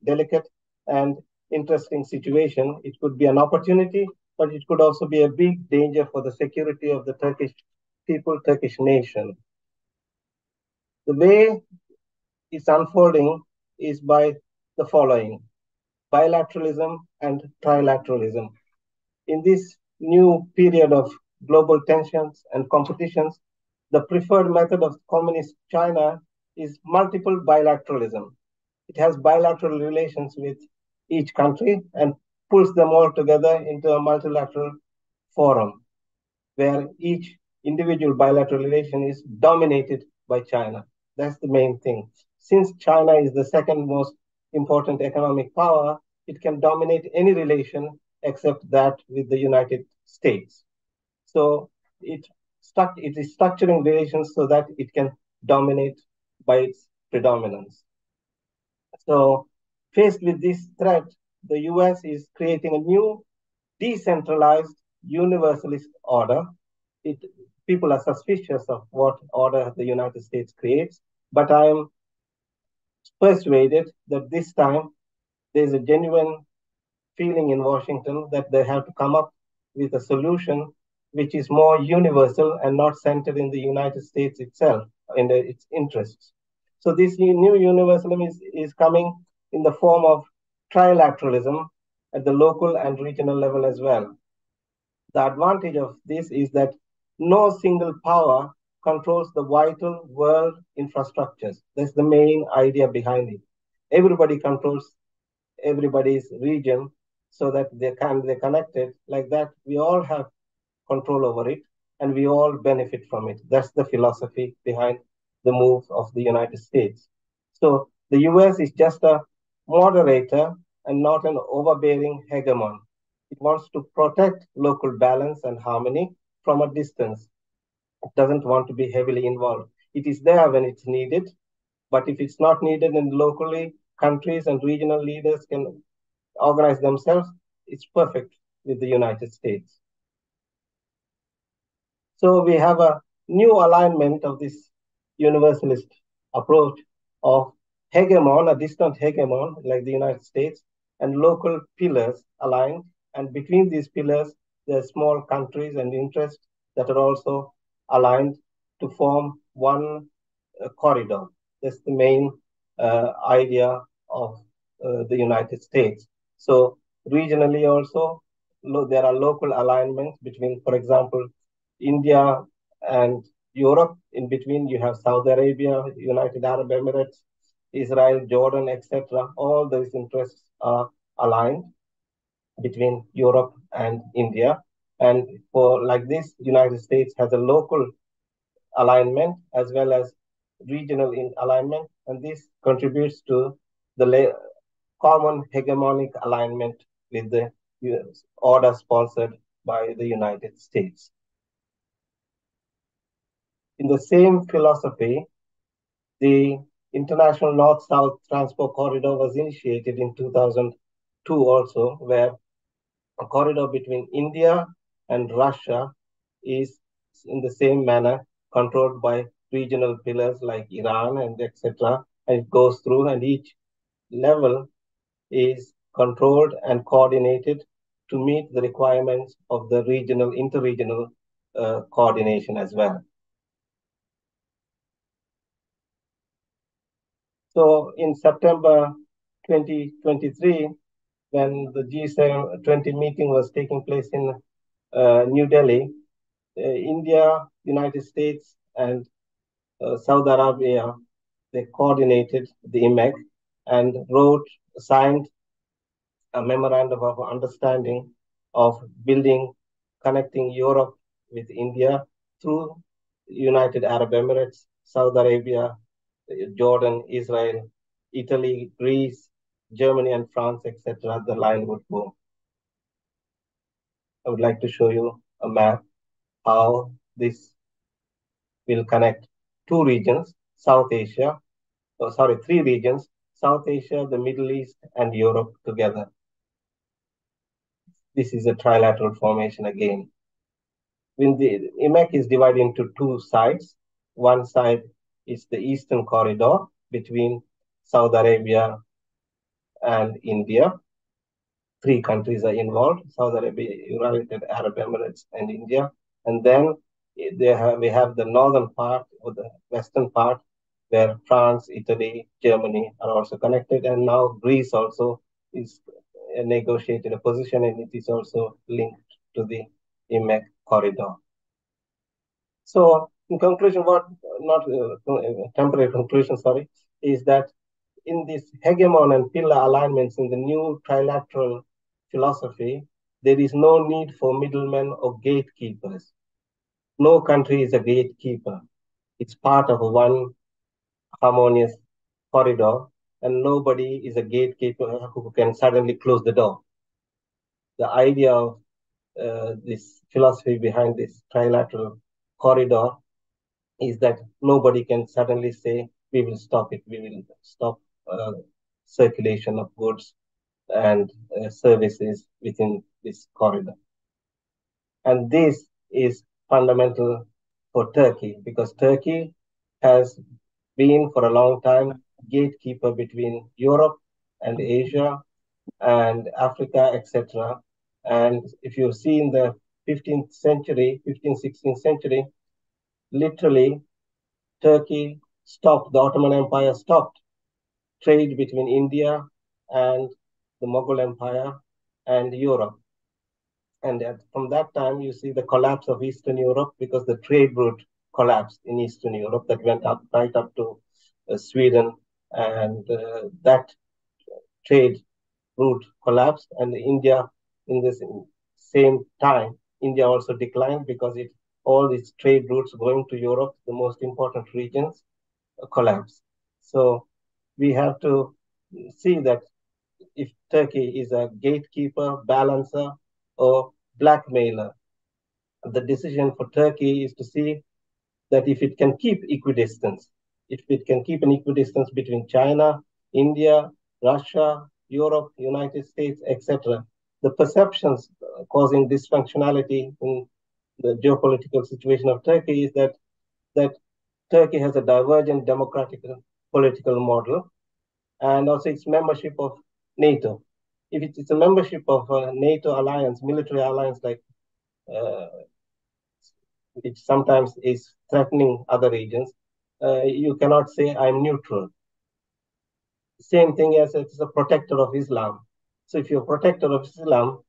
delicate and interesting situation. It could be an opportunity, but it could also be a big danger for the security of the Turkish people, Turkish nation. The way it's unfolding is by the following: bilateralism and trilateralism. In this new period of global tensions and competitions, the preferred method of communist China is multiple bilateralism. It has bilateral relations with each country and pulls them all together into a multilateral forum where each individual bilateral relation is dominated by China. That's the main thing. Since China is the second most important economic power, it can dominate any relation except that with the United States. So it it is structuring relations so that it can dominate by its predominance. So faced with this threat, the US is creating a new decentralized universalist order. People are suspicious of what order the United States creates, but I am persuaded that this time there is a genuine feeling in Washington that they have to come up with a solution which is more universal and not centered in the United States itself, in its interests. So this new universalism is coming in the form of trilateralism at the local and regional level as well. The advantage of this is that no single power controls the vital world infrastructures. That's the main idea behind it. Everybody controls everybody's region so that they're connected. Like that, we all have control over it and we all benefit from it. That's the philosophy behind the move of the United States. So the US is just a moderator and not an overbearing hegemon. It wants to protect local balance and harmony from a distance. It doesn't want to be heavily involved. It is there when it's needed, but if it's not needed and locally, countries and regional leaders can organize themselves, it's perfect with the United States. So we have a new alignment of this universalist approach of hegemon, a distant hegemon like the United States, and local pillars aligned. And between these pillars, there are small countries and interests that are also aligned to form one corridor. That's the main idea of the United States. So regionally also, there are local alignments between, for example, India and Europe. In between, you have Saudi Arabia, United Arab Emirates, Israel, Jordan, etc. All those interests are aligned between Europe and India. And for like this, United States has a local alignment as well as regional alignment, and this contributes to the common hegemonic alignment with the order sponsored by the United States. In the same philosophy, the International North-South Transport Corridor was initiated in 2002 also, where a corridor between India and Russia is in the same manner controlled by regional pillars like Iran and etc. And it goes through, and each level is controlled and coordinated to meet the requirements of the regional, interregional coordination as well. So in September 2023, when the G20 meeting was taking place in New Delhi, India, United States, and Saudi Arabia, they coordinated the IMEC and signed a memorandum of understanding of connecting Europe with India through United Arab Emirates, Saudi Arabia, Jordan, Israel, Italy, Greece, Germany, and France, etc. The line would go. I would like to show you a map how this will connect two regions, three regions, South Asia, the Middle East, and Europe together. This is a trilateral formation again. When the IMEC is divided into two sides, one side is the Eastern Corridor between Saudi Arabia and India. Three countries are involved: Saudi Arabia, United Arab Emirates, and India. And then we have the northern part or the western part, where France, Italy, Germany are also connected, and now Greece also is negotiated a position, and it is also linked to the IMEC corridor. So, in conclusion, temporary conclusion, is that in this hegemon and pillar alignments in the new trilateral philosophy, there is no need for middlemen or gatekeepers. No country is a gatekeeper. It's part of one harmonious corridor, and nobody is a gatekeeper who can suddenly close the door. The idea of this philosophy behind this trilateral corridor is that nobody can suddenly say, we will stop it, we will stop circulation of goods and services within this corridor. And this is fundamental for Turkey, because Turkey has been for a long time gatekeeper between Europe and Asia and Africa, etc. And if you see in the 15th century, 15th, 16th century, literally Turkey stopped, the Ottoman Empire stopped trade between India and the Mughal Empire and Europe. And from that time, you see the collapse of Eastern Europe, because the trade route collapsed in Eastern Europe that went up right up to Sweden. And that trade route collapsed. And India, in this same time, India also declined, because all its trade routes going to Europe, the most important regions, collapsed. So we have to see that if Turkey is a gatekeeper, balancer, or blackmailer, the decision for Turkey is to see that if it can keep equidistance, if it can keep an equidistance between China, India, Russia, Europe, United States, etc., the perceptions causing dysfunctionality in the geopolitical situation of Turkey is that Turkey has a divergent democratic political model, and also its membership of NATO. If it's a membership of a NATO alliance, military alliance, like which sometimes is threatening other regions, you cannot say I'm neutral. Same thing as it's a protector of Islam. So if you're a protector of Islam,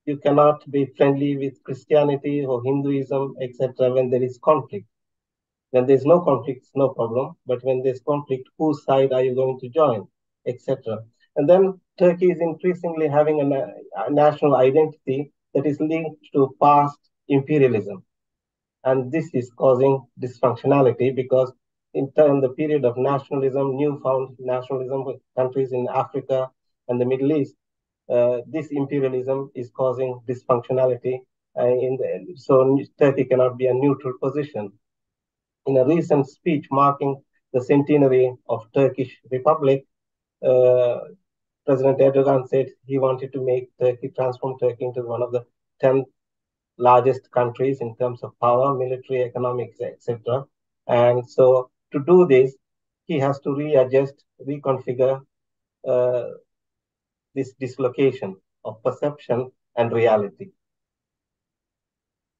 you cannot be friendly with Christianity or Hinduism, etc. when there is conflict. When there's no conflict, it's no problem. But when there's conflict, whose side are you going to join, etc. And then Turkey is increasingly having a national identity that is linked to past imperialism. And this is causing dysfunctionality, because in the period of nationalism, newfound nationalism with countries in Africa and the Middle East, this imperialism is causing dysfunctionality. So Turkey cannot be a neutral position. In a recent speech marking the centenary of Turkish Republic, President Erdogan said he wanted to transform Turkey into one of the 10 largest countries in terms of power, military, economics, etc. And so to do this, he has to readjust, reconfigure this dislocation of perception and reality.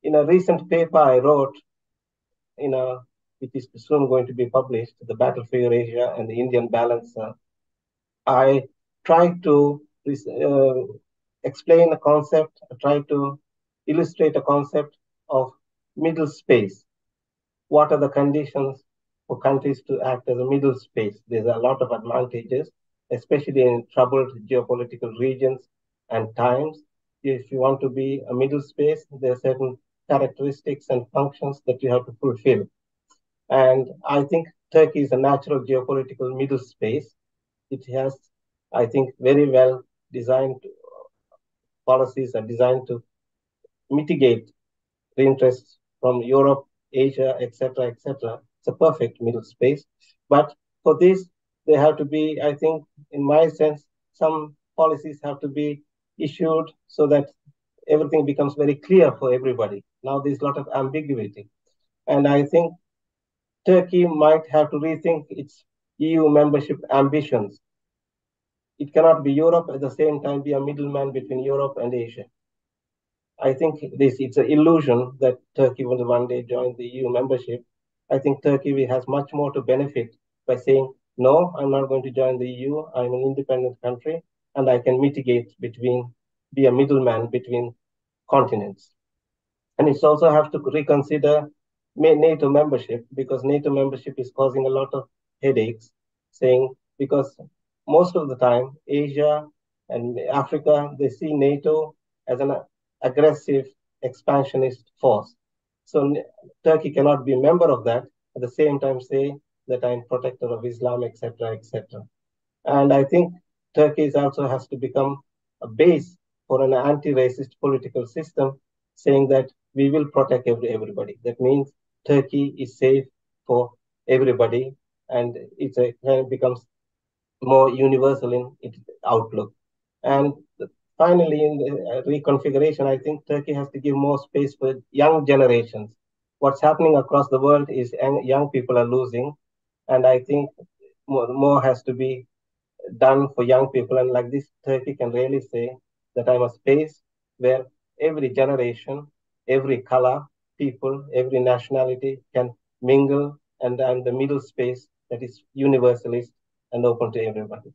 In a recent paper I wrote, which is soon going to be published, The Battle for Eurasia and the Indian Balancer, I tried to explain a concept, try to illustrate a concept of middle space. What are the conditions for countries to act as a middle space? There's a lot of advantages, especially in troubled geopolitical regions and times. If you want to be a middle space, there are certain characteristics and functions that you have to fulfill. And I think Turkey is a natural geopolitical middle space. It has, I think, very well designed policies are designed to mitigate the interests from Europe, Asia, etc., etc. It's a perfect middle space. But for this, there have to be, I think, in my sense, some policies have to be issued so that everything becomes very clear for everybody. Now there's a lot of ambiguity. And I think Turkey might have to rethink its EU membership ambitions. It cannot be Europe at the same time be a middleman between Europe and Asia. I think it's an illusion that Turkey will one day join the EU membership. I think Turkey has much more to benefit by saying, no, I'm not going to join the EU. I'm an independent country, and I can be a middleman between continents. And it's also have to reconsider NATO membership, because NATO membership is causing a lot of headaches, because most of the time, Asia and Africa, they see NATO as an aggressive expansionist force. So Turkey cannot be a member of that, at the same time say that I'm protector of Islam, etc., etc. And I think Turkey also has to become a base for an anti-racist political system, saying that we will protect everybody. That means Turkey is safe for everybody, and it becomes more universal in its outlook. And finally, in the reconfiguration, I think Turkey has to give more space for young generations. What's happening across the world is young people are losing, and I think more has to be done for young people. And like this, Turkey can really say that I'm a space where every generation, every color, people, every nationality can mingle, and I'm the middle space that is universalist and open to everybody.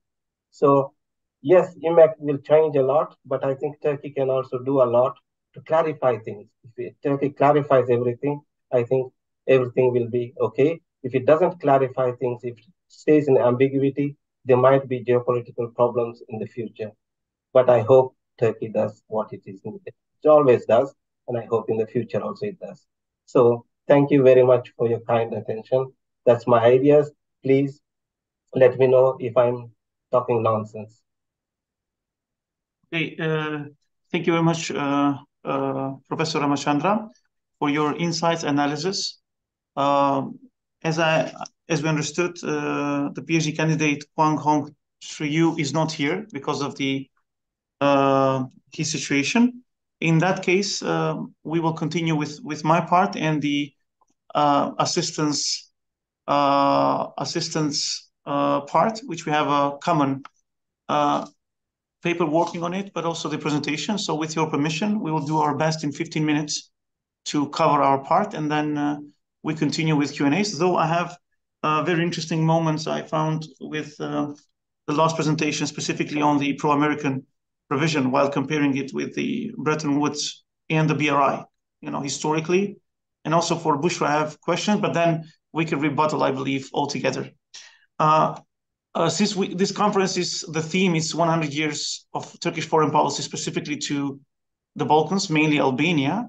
So yes, IMEC will change a lot, but I think Turkey can also do a lot to clarify things. If Turkey clarifies everything, I think everything will be okay. If it doesn't clarify things, if it stays in ambiguity, there might be geopolitical problems in the future. But I hope Turkey does what it is needed. It always does, and I hope in the future also it does. So thank you very much for your kind attention. That's my ideas. Please let me know if I'm talking nonsense. Okay, thank you very much, Professor Ramachandra, for your insights analysis. As we understood, the PhD candidate Kwang Hong Shriyu is not here because of his situation. In that case, we will continue with my part and the assistance part, which we have a common paper working on it, but also the presentation. So with your permission, we will do our best in 15 minutes to cover our part, and then we continue with Q&As. Though I have very interesting moments I found with the last presentation, specifically on the pro-American provision, while comparing it with the Bretton Woods and the BRI, historically. And also for Büşra, I have questions, but then we can rebuttal, I believe, altogether. Since this conference the theme is 100 years of Turkish foreign policy, specifically to the Balkans, mainly Albania.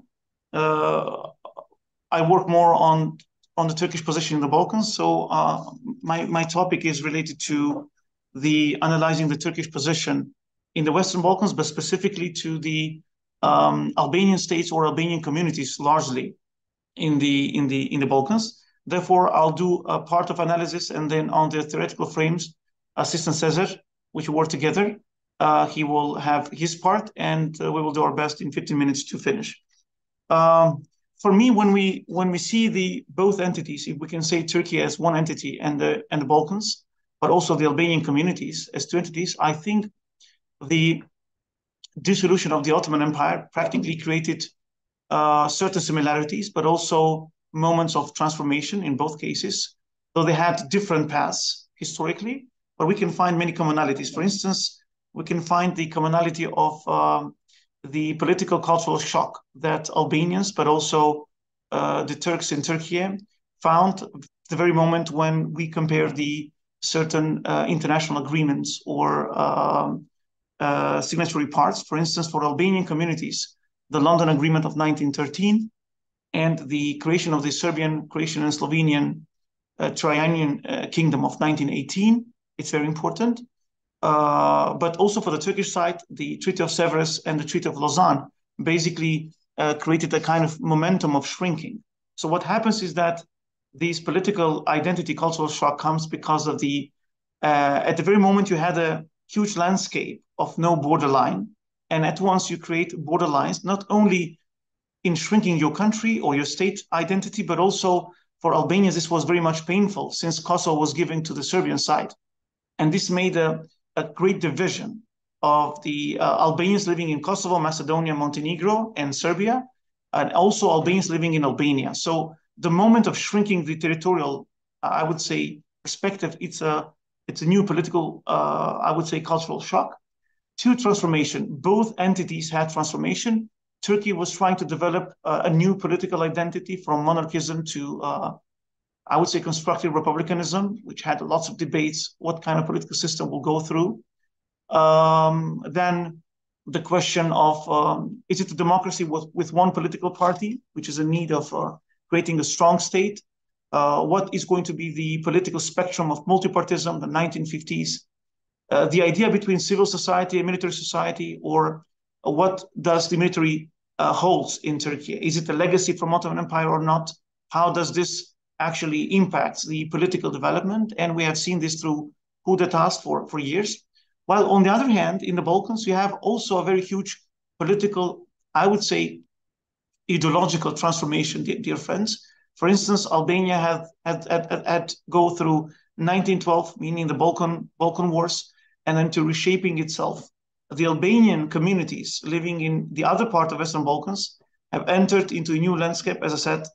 I work more on the Turkish position in the Balkans. So my topic is related to analyzing the Turkish position in the Western Balkans, but specifically to the Albanian states or Albanian communities, largely in the Balkans. Therefore, I'll do a part of analysis, and then on the theoretical frames, Assistant Sezer, which work together, he will have his part, and we will do our best in 15 minutes to finish. For me, when we see both entities, if we can say Turkey as one entity and the Balkans, but also the Albanian communities as two entities, I think the dissolution of the Ottoman Empire practically created certain similarities, but also moments of transformation in both cases, though they had different paths historically, but we can find many commonalities. For instance, we can find the commonality of the political cultural shock that Albanians, but also the Turks in Turkey found the very moment when we compare the certain international agreements or signatory parts. For instance, for Albanian communities, the London Agreement of 1913 and the creation of the Serbian, Croatian, and Slovenian Trianian Kingdom of 1918. It's very important. But also for the Turkish side, the Treaty of Sevres and the Treaty of Lausanne basically created a kind of momentum of shrinking. So what happens is that these political identity cultural shock comes because of at the very moment you had a huge landscape of no borderline, and at once you create borderlines, not only in shrinking your country or your state identity, but also for Albanians, this was very much painful since Kosovo was given to the Serbian side. And this made a great division of the Albanians living in Kosovo, Macedonia, Montenegro, and Serbia, and also Albanians living in Albania. So the moment of shrinking the territorial, I would say, perspective, it's a new political, I would say, cultural shock. To transformation, both entities had transformation. Turkey was trying to develop a new political identity from monarchism to, I would say, constructive republicanism, which had lots of debates, what kind of political system will go through. Then the question of, is it a democracy with one political party, which is in need of creating a strong state? What is going to be the political spectrum of multipartism, the 1950s? The idea between civil society and military society, or what does the military holds in Turkey? Is it a legacy from Ottoman Empire or not? how does this actually impact the political development? And we have seen this through coup d'etats for years. While on the other hand, in the Balkans, you have also a very huge political, I would say, ideological transformation, dear friends. For instance, Albania had go through 1912, meaning the Balkan Wars, and then to reshaping itself. The Albanian communities living in the other part of Western Balkans have entered into a new landscape, as I said,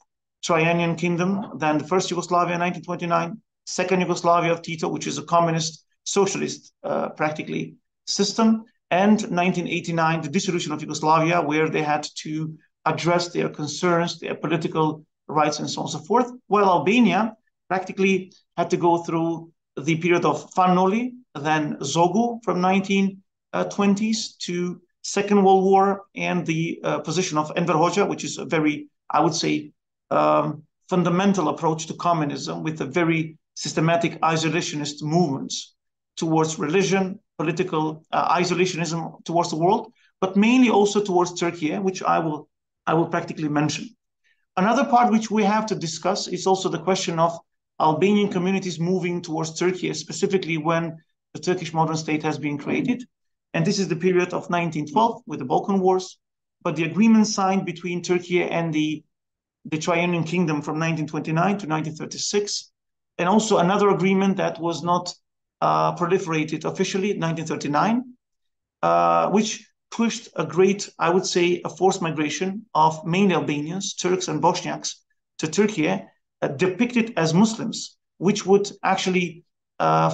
Triennial Kingdom, then the first Yugoslavia in 1929, second Yugoslavia of Tito, which is a communist, socialist, practically, system, and 1989, the dissolution of Yugoslavia, where they had to address their concerns, their political rights, and so on and so forth, while Albania practically had to go through the period of Fanoli, then Zogu from 1920s to Second World War, and the position of Enver Hoxha, which is a very, I would say, fundamental approach to communism with a very systematic isolationist movements towards religion, political isolationism towards the world, but mainly also towards Turkey, which I will practically mention. Another part which we have to discuss is also the question of Albanian communities moving towards Turkey, specifically when the Turkish modern state has been created. And this is the period of 1912 with the Balkan Wars, but the agreement signed between Turkey and the Triennial Kingdom from 1929 to 1936, and also another agreement that was not proliferated officially in 1939, which pushed a great, I would say, a forced migration of mainly Albanians, Turks and Bosniaks to Turkey, depicted as Muslims, which would actually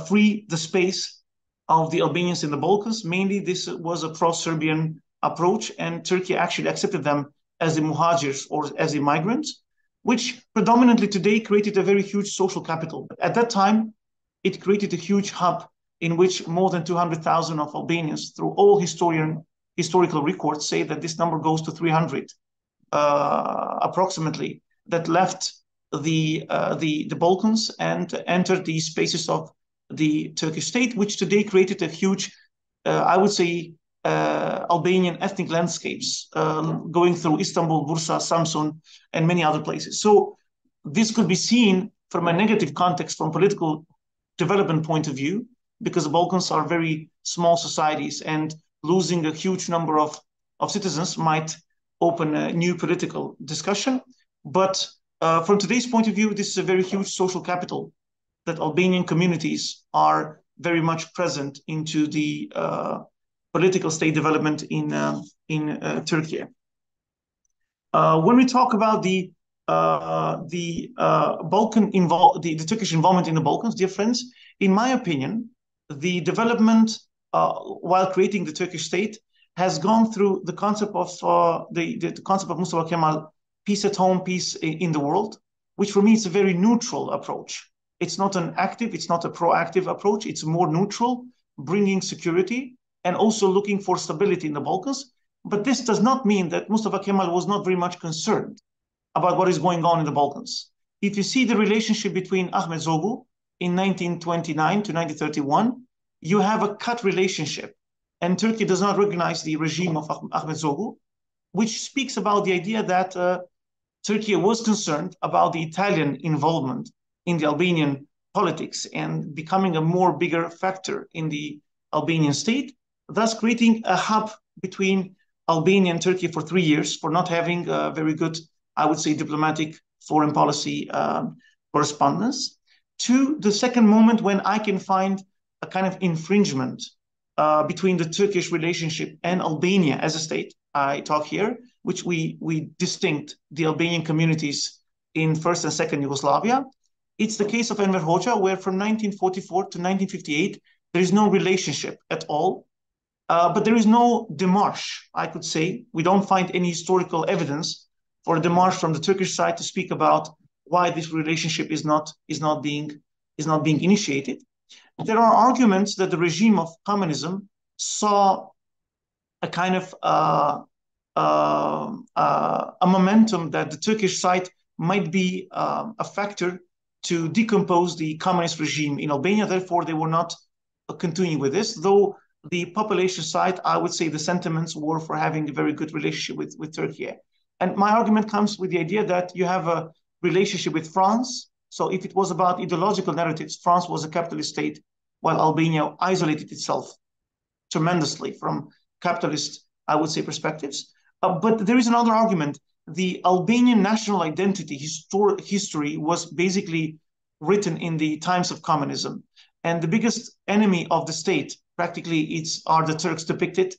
free the space of the Albanians in the Balkans. Mainly this was a pro-Serbian approach, and Turkey actually accepted them as the muhajirs or as the migrants, which predominantly today created a very huge social capital. At that time, it created a huge hub in which more than 200,000 of Albanians, through all historical records, say that this number goes to 300 approximately, that left the Balkans and entered the spaces of the Turkish state, which today created a huge, I would say, Albanian ethnic landscapes going through Istanbul, Bursa, Samsun, and many other places. So this could be seen from a negative context from political development point of view, because the Balkans are very small societies, and losing a huge number of citizens might open a new political discussion. But from today's point of view, this is a very huge social capital that Albanian communities are very much present into the political state development in Turkey. When we talk about the Turkish involvement in the Balkans, dear friends, in my opinion, the development while creating the Turkish state has gone through the concept of the concept of Mustafa Kemal, peace at home, peace in the world, which for me is a very neutral approach. It's not an active, it's not a proactive approach. It's more neutral, bringing security and also looking for stability in the Balkans. But this does not mean that Mustafa Kemal was not very much concerned about what is going on in the Balkans. If you see the relationship between Ahmet Zogu in 1929 to 1931, you have a cut relationship. And Turkey does not recognize the regime of Ahmet Zogu, which speaks about the idea that Turkey was concerned about the Italian involvement in the Albanian politics and becoming a more bigger factor in the Albanian state, thus creating a hub between Albania and Turkey for 3 years for not having a very good, I would say, diplomatic foreign policy correspondence, to the second moment when I can find a kind of infringement between the Turkish relationship and Albania as a state. I talk here, which we distinct the Albanian communities in first and second Yugoslavia. It's the case of Enver Hoxha, where from 1944 to 1958, there is no relationship at all. But there is no démarche, I could say. We don't find any historical evidence for a démarche from the Turkish side to speak about why this relationship is not being initiated. There are arguments that the regime of communism saw a kind of a momentum that the Turkish side might be a factor to decompose the communist regime in Albania. Therefore, they were not continuing with this, though the population side, I would say the sentiments were for having a very good relationship with Turkey. And my argument comes with the idea that you have relationship with France. So if it was about ideological narratives, France was a capitalist state, while Albania isolated itself tremendously from capitalist, I would say, perspectives. But there is another argument. The Albanian national identity history was basically written in the times of communism. And the biggest enemy of the state, practically, are the Turks depicted,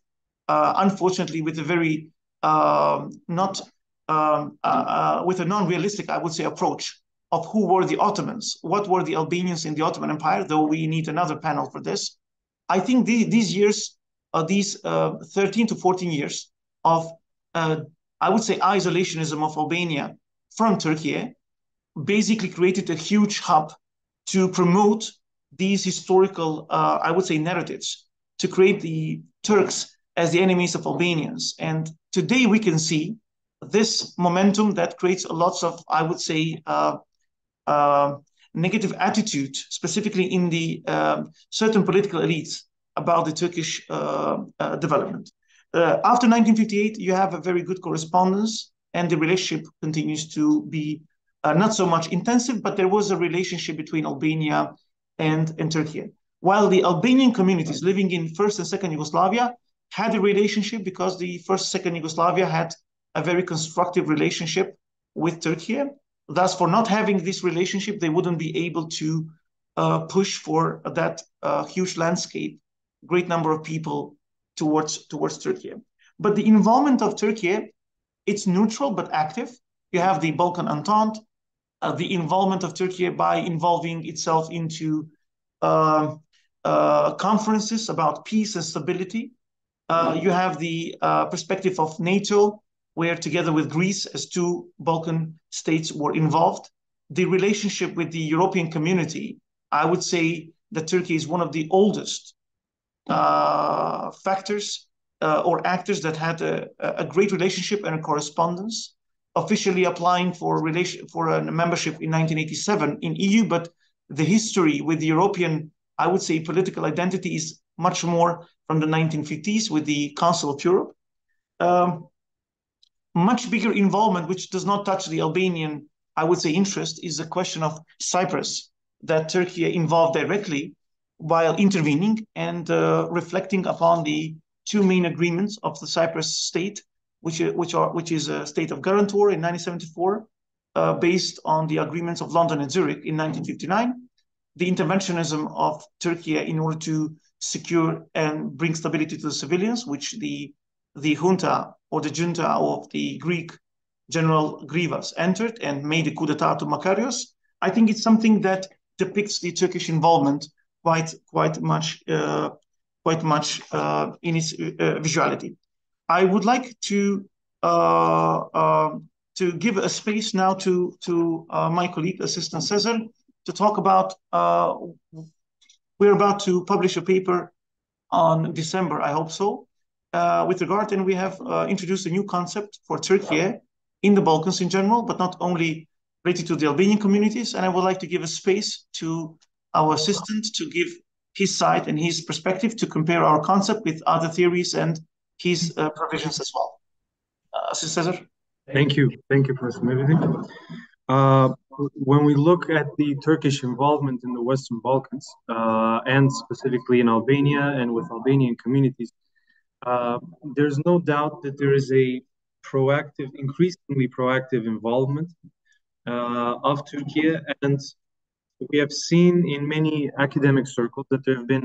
unfortunately, with a very with a non-realistic, I would say, approach of who were the Ottomans, what were the Albanians in the Ottoman Empire, though we need another panel for this. I think these years, these 13 to 14 years of, I would say, isolationism of Albania from Turkey, basically created a huge hub to promote these historical, I would say, narratives, to create the Turks as the enemies of Albanians. And today we can see this momentum that creates a lot of, I would say, negative attitude, specifically in the certain political elites about the Turkish development. After 1958, you have a very good correspondence, and the relationship continues to be not so much intensive, but there was a relationship between Albania and Turkey. While the Albanian communities living in first and second Yugoslavia had a relationship, because the first, second Yugoslavia had a very constructive relationship with Turkey. Thus, for not having this relationship, they wouldn't be able to push for that huge landscape, great number of people towards Turkey. But the involvement of Turkey, it's neutral but active. You have the Balkan Entente, the involvement of Turkey by involving itself into conferences about peace and stability. You have the perspective of NATO, where together with Greece, as two Balkan states were involved. The relationship with the European community, I would say that Turkey is one of the oldest factors or actors that had a great relationship and a correspondence, officially applying for a membership in 1987 in EU, but the history with the European, I would say, political identity is much more from the 1950s with the Council of Europe. Much bigger involvement, which does not touch the Albanian, I would say, interest, is the question of Cyprus, that Turkey involved directly while intervening and reflecting upon the two main agreements of the Cyprus state, which is a state of guarantor in 1974, based on the agreements of London and Zurich in 1959, the interventionism of Turkey in order to secure and bring stability to the civilians, which the junta or the junta of the Greek General Grivas entered and made a coup d'etat to Makarios. I think it's something that depicts the Turkish involvement quite much in its visuality. I would like to give a space now to my colleague, Assistant Sezer, to talk about. We're about to publish a paper on December, I hope so, with regard, and we have introduced a new concept for Turkey in the Balkans in general, but not only related to the Albanian communities. And I would like to give a space to our assistant to give his side and his perspective to compare our concept with other theories and his provisions as well. Sezer. Thank you, Professor Mevludin. When we look at the Turkish involvement in the Western Balkans, and specifically in Albania and with Albanian communities, there's no doubt that there is a increasingly proactive involvement of Turkey, and we have seen in many academic circles that there have been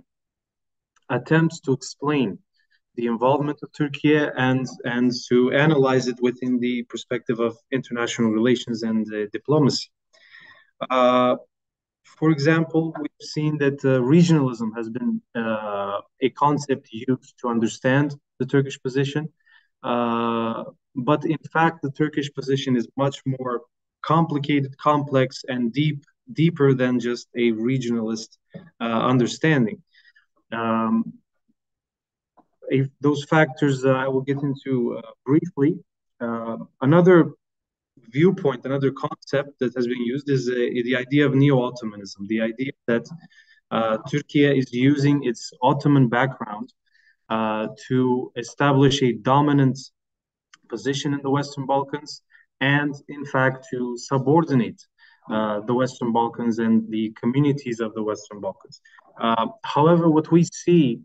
attempts to explain the involvement of Turkey and to analyze it within the perspective of international relations and diplomacy. For example, we've seen that regionalism has been a concept used to understand the Turkish position. But in fact, the Turkish position is much more complicated, complex, and deeper than just a regionalist understanding. Those factors I will get into briefly. Another viewpoint, another concept that has been used is the idea of neo-Ottomanism, the idea that Turkey is using its Ottoman background to establish a dominant position in the Western Balkans and in fact to subordinate the Western Balkans and the communities of the Western Balkans. However, what we see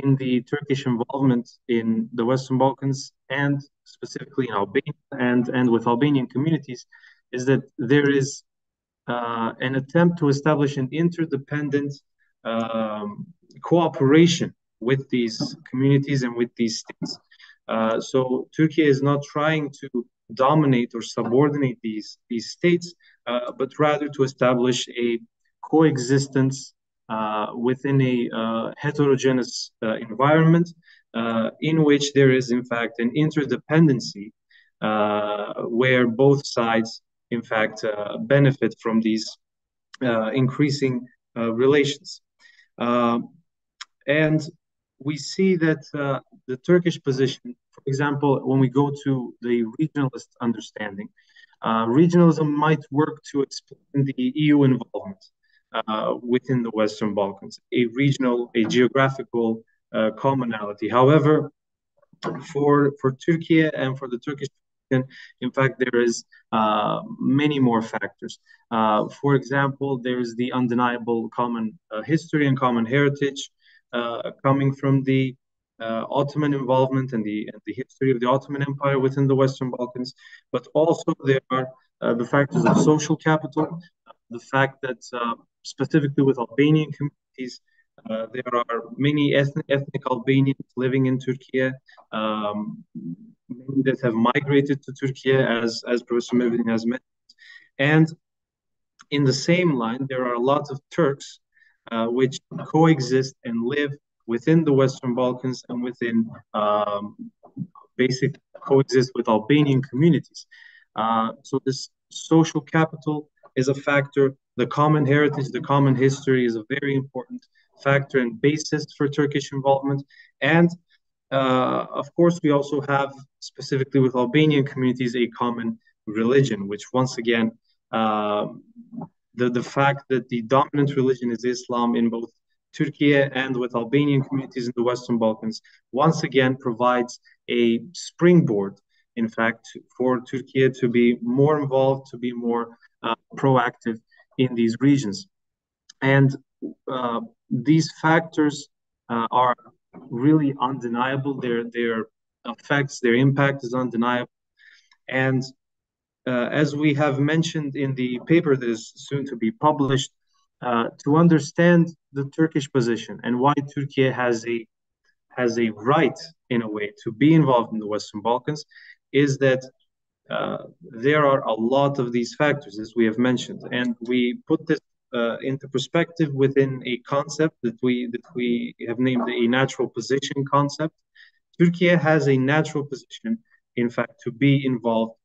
in the Turkish involvement in the Western Balkans and specifically in Albania and with Albanian communities is that there is an attempt to establish an interdependent cooperation with these communities and with these states. So Turkey is not trying to dominate or subordinate these states, but rather to establish a coexistence within a heterogeneous environment in which there is in fact an interdependency where both sides in fact benefit from these increasing relations. And we see that the Turkish position, for example, when we go to the regionalist understanding, regionalism might work to explain the EU involvement within the Western Balkans, a regional, a geographical commonality. However, for Turkey and for the Turkish, in fact, there is many more factors. For example, there is the undeniable common history and common heritage coming from the Ottoman involvement and the history of the Ottoman Empire within the Western Balkans. But also there are the factors of social capital, the fact that specifically with Albanian communities, there are many ethnic Albanians living in Turkey, many that have migrated to Turkey, as Professor Mevludin has mentioned. And in the same line, there are a lot of Turks which coexist and live within the Western Balkans and within basically coexist with Albanian communities. So this social capital is a factor. The common heritage, the common history is a very important factor and basis for Turkish involvement. And of course, we also have, specifically with Albanian communities, a common religion, which once again, the fact that the dominant religion is Islam in both Turkey and with Albanian communities in the Western Balkans, once again provides a springboard, in fact, for Turkey to be more involved, to be more proactive in these regions. And these factors are really undeniable. Their effects, their impact is undeniable. And as we have mentioned in the paper that is soon to be published, to understand the Turkish position and why Turkey has a right, in a way, to be involved in the Western Balkans, is that there are a lot of these factors, as we have mentioned, and we put this into perspective within a concept that we have named a natural position concept. Turkey has a natural position, in fact, to be involved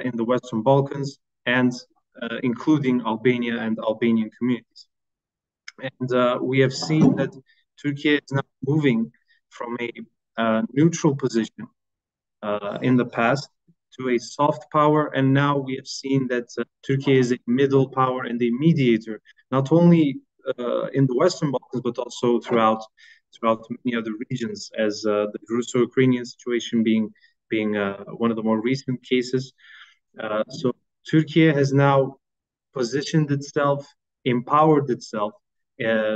in the Western Balkans and including Albania and Albanian communities. And we have seen that Turkey is now moving from a neutral position in the past to a soft power, and now we have seen that Turkey is a middle power and a mediator, not only in the Western Balkans, but also throughout many other regions, as the Russo-Ukrainian situation being one of the more recent cases. So Turkey has now positioned itself, empowered itself,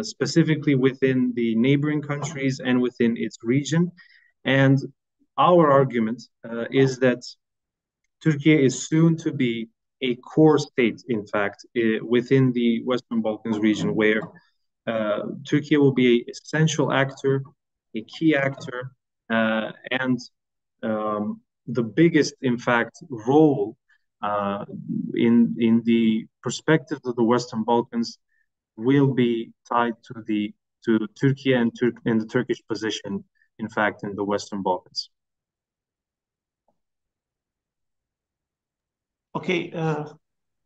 specifically within the neighboring countries and within its region. And our argument is that Turkey is soon to be a core state, in fact, within the Western Balkans region, where Turkey will be an essential actor, a key actor, and the biggest, in fact, role in the perspective of the Western Balkans will be tied to Turkey and the Turkish position, in fact, in the Western Balkans. Okay,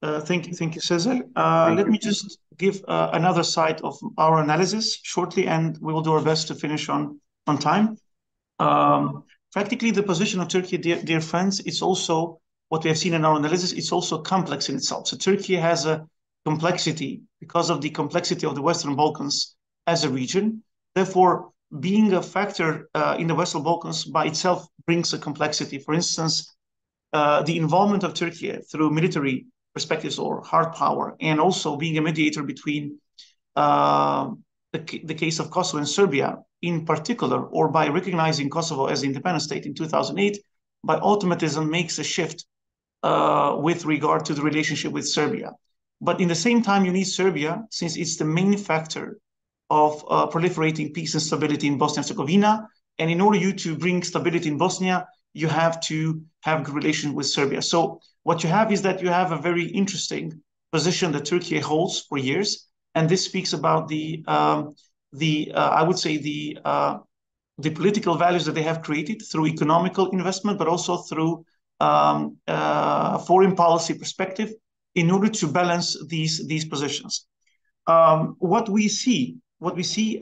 thank you, Sezer. Let me just give another side of our analysis shortly, and we will do our best to finish on time. Practically, the position of Turkey, dear friends, it's also what we have seen in our analysis. It's also complex in itself. So Turkey has a complexity because of the complexity of the Western Balkans as a region. Therefore, being a factor in the Western Balkans by itself brings a complexity. For instance, the involvement of Turkey through military perspectives or hard power, and also being a mediator between the case of Kosovo and Serbia in particular, or by recognizing Kosovo as an independent state in 2008, by automatism makes a shift with regard to the relationship with Serbia. But in the same time, you need Serbia, since it's the main factor of proliferating peace and stability in Bosnia and Herzegovina. And in order to bring stability in Bosnia, you have to have good relations with Serbia. So what you have is that you have a very interesting position that Turkey holds for years. And this speaks about I would say the political values that they have created through economical investment, but also through foreign policy perspective in order to balance these positions. What we see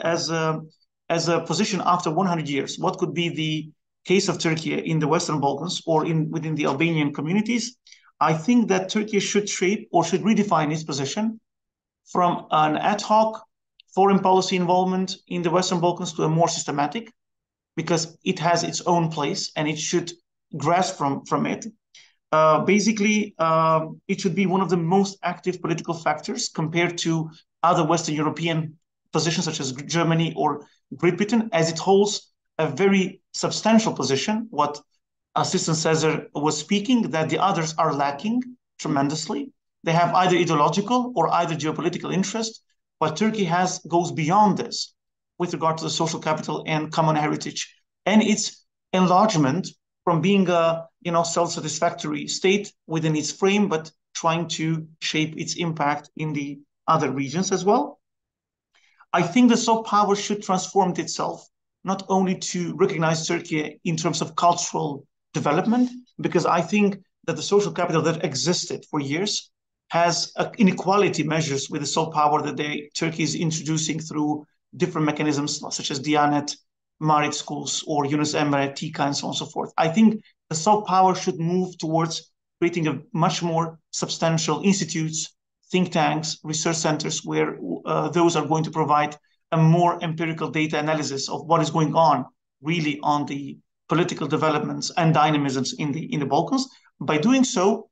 as a position after 100 years, what could be the case of Turkey in the Western Balkans or within the Albanian communities? I think that Turkey should shape or should redefine its position from an ad hoc foreign policy involvement in the Western Balkans to a more systematic, because it has its own place and it should grasp from it. Basically, it should be one of the most active political factors compared to other Western European positions such as Germany or Great Britain, as it holds a very substantial position, what Assistant Sezer was speaking, that the others are lacking tremendously. They have either ideological or either geopolitical interest, but Turkey goes beyond this with regard to the social capital and common heritage, and its enlargement from being a self-satisfactory state within its frame, but trying to shape its impact in the other regions as well. I think the soft power should transform itself, not only to recognize Turkey in terms of cultural development, because I think that the social capital that existed for years has inequality measures with the soft power that Turkey is introducing through different mechanisms such as Diyanet, Marit schools, or Yunus Emre, Tika, and so on and so forth. I think the soft power should move towards creating a much more substantial institutes, think tanks, research centers, where those are going to provide a more empirical data analysis of what is going on really on the political developments and dynamisms in the Balkans. By doing so,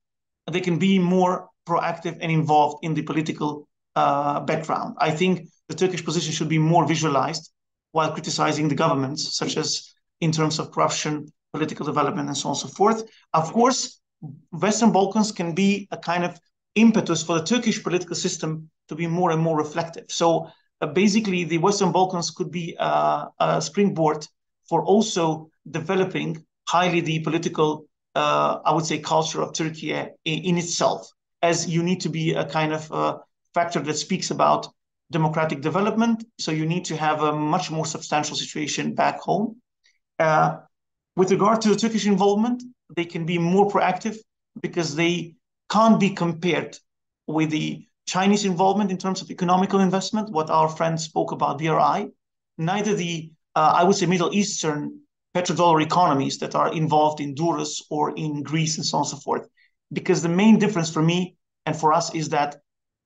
they can be more proactive and involved in the political background. I think the Turkish position should be more visualized while criticizing the governments, such as in terms of corruption, political development, and so on and so forth. Of course, Western Balkans can be a kind of impetus for the Turkish political system to be more and more reflective. So basically, the Western Balkans could be a springboard for also developing highly the political, I would say, culture of Turkey in itself, as you need to be a kind of factor that speaks about democratic development. So you need to have a much more substantial situation back home. With regard to the Turkish involvement, they can be more proactive because they can't be compared with the Chinese involvement in terms of economical investment, what our friend spoke about, BRI, neither the, I would say, Middle Eastern petrodollar economies that are involved in Durrës or in Greece and so on and so forth. Because the main difference for me and for us is that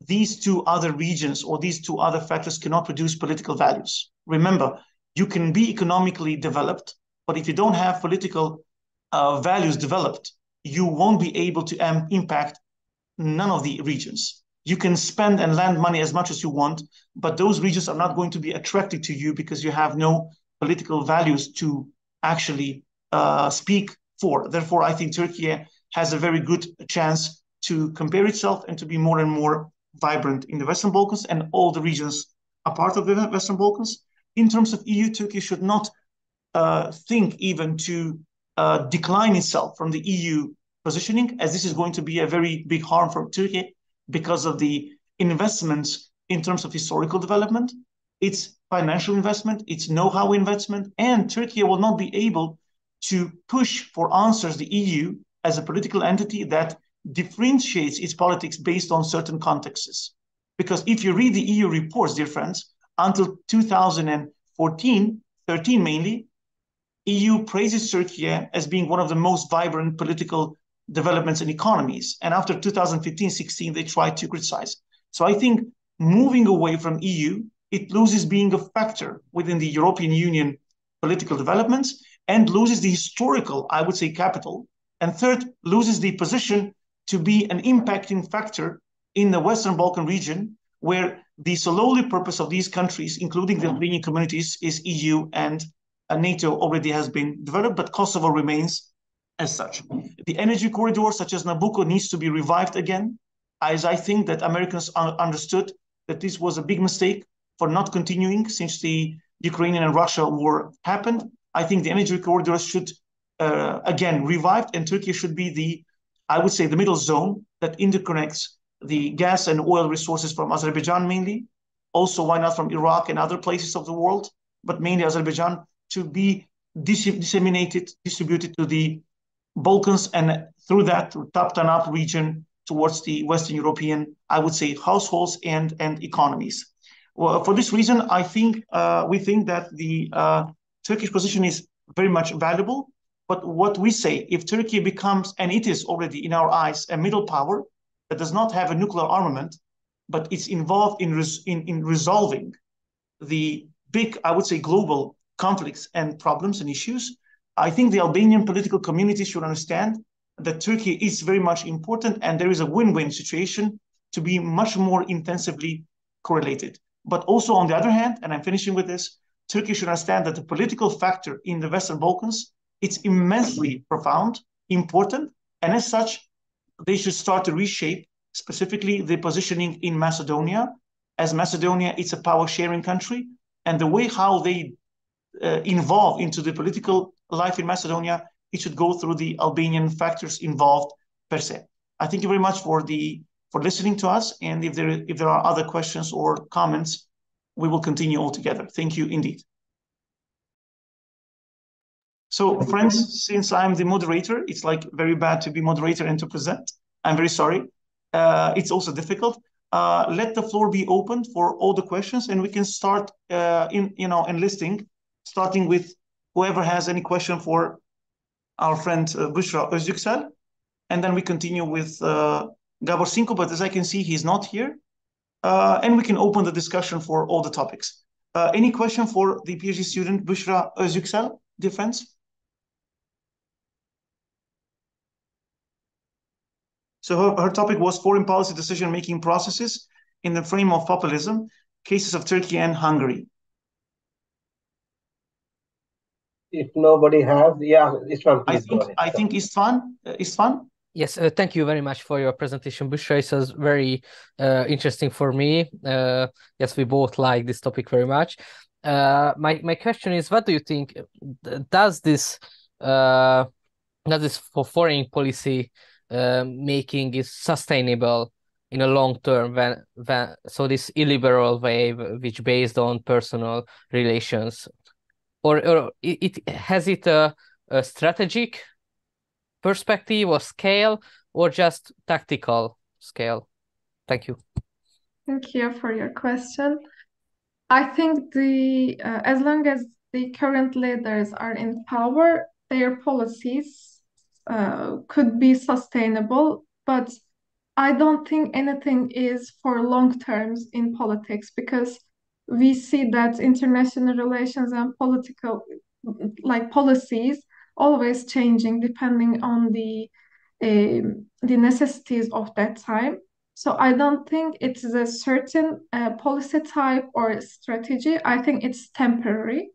these two other regions or these two other factors cannot produce political values. Remember, you can be economically developed, but if you don't have political values developed, you won't be able to impact none of the regions. You can spend and lend money as much as you want, but those regions are not going to be attracted to you because you have no political values to actually speak for. Therefore, I think Turkey has a very good chance to compare itself and to be more and more vibrant in the Western Balkans, and all the regions are part of the Western Balkans. In terms of EU, Turkey should not think even to decline itself from the EU positioning, as this is going to be a very big harm for Turkey because of the investments in terms of historical development, its financial investment, its know-how investment, and Turkey will not be able to push for answers the EU as a political entity that differentiates its politics based on certain contexts. Because if you read the EU reports, dear friends, until 2014, 13 mainly, EU praises Turkey as being one of the most vibrant political developments and economies. And after 2015-16, they tried to criticize. So I think moving away from EU, it loses being a factor within the European Union political developments and loses the historical, I would say, capital And third, loses the position to be an impacting factor in the Western Balkan region, where the sole purpose of these countries, including the Albanian communities, is EU and NATO already has been developed, but Kosovo remains as such. The energy corridor, such as Nabucco, needs to be revived again, as I think that Americans understood that this was a big mistake for not continuing since the Ukrainian and Russia war happened. I think the energy corridor should again revived, and Turkey should be the, I would say, the middle zone that interconnects the gas and oil resources from Azerbaijan mainly, also why not from Iraq and other places of the world, but mainly Azerbaijan, to be disseminated, distributed to the Balkans, and through that to top down up region towards the Western European, I would say, households and economies. Well, for this reason, I think we think that the Turkish position is very much valuable. But what we say, if Turkey becomes, and it is already in our eyes, a middle power that does not have a nuclear armament, but it's involved in resolving the big, I would say, global conflicts and problems and issues, I think the Albanian political community should understand that Turkey is very much important, and there is a win-win situation to be much more intensively correlated. But also, on the other hand, and I'm finishing with this, Turkey should understand that the political factor in the Western Balkans, it's immensely profound, important, and as such, they should start to reshape specifically the positioning in Macedonia. As Macedonia, it's a power-sharing country, and the way how they involve into the political life in Macedonia, it should go through the Albanian factors involved per se. I thank you very much for listening to us, and if there are other questions or comments, we will continue all together. Thank you indeed. So friends, since I'm the moderator, it's like very bad to be moderator and to present. I'm very sorry. It's also difficult. Let the floor be opened for all the questions, and we can start enlisting, starting with whoever has any question for our friend Büşra ÖZYÜKSEL, and then we continue with Gabor SINKO, but as I can see, he's not here. And we can open the discussion for all the topics. Any question for the PhD student Büşra ÖZYÜKSEL, dear friends? So her topic was foreign policy decision-making processes in the frame of populism, cases of Turkey and Hungary. If nobody has, yeah, Istvan, please go ahead. I think Istvan? Yes, thank you very much for your presentation, Büşra. It was very interesting for me. Yes, we both like this topic very much. My question is, what do you think? Does this for foreign policy making is sustainable in a long term when so this illiberal way which based on personal relations, or it has it a strategic perspective or scale, or just tactical scale? Thank you. Thank you for your question. I think as long as the current leaders are in power, their policies could be sustainable, but I don't think anything is for long terms in politics, because we see that international relations and political policies always changing depending on the necessities of that time. So I don't think it's a certain policy type or strategy. I think it's temporary,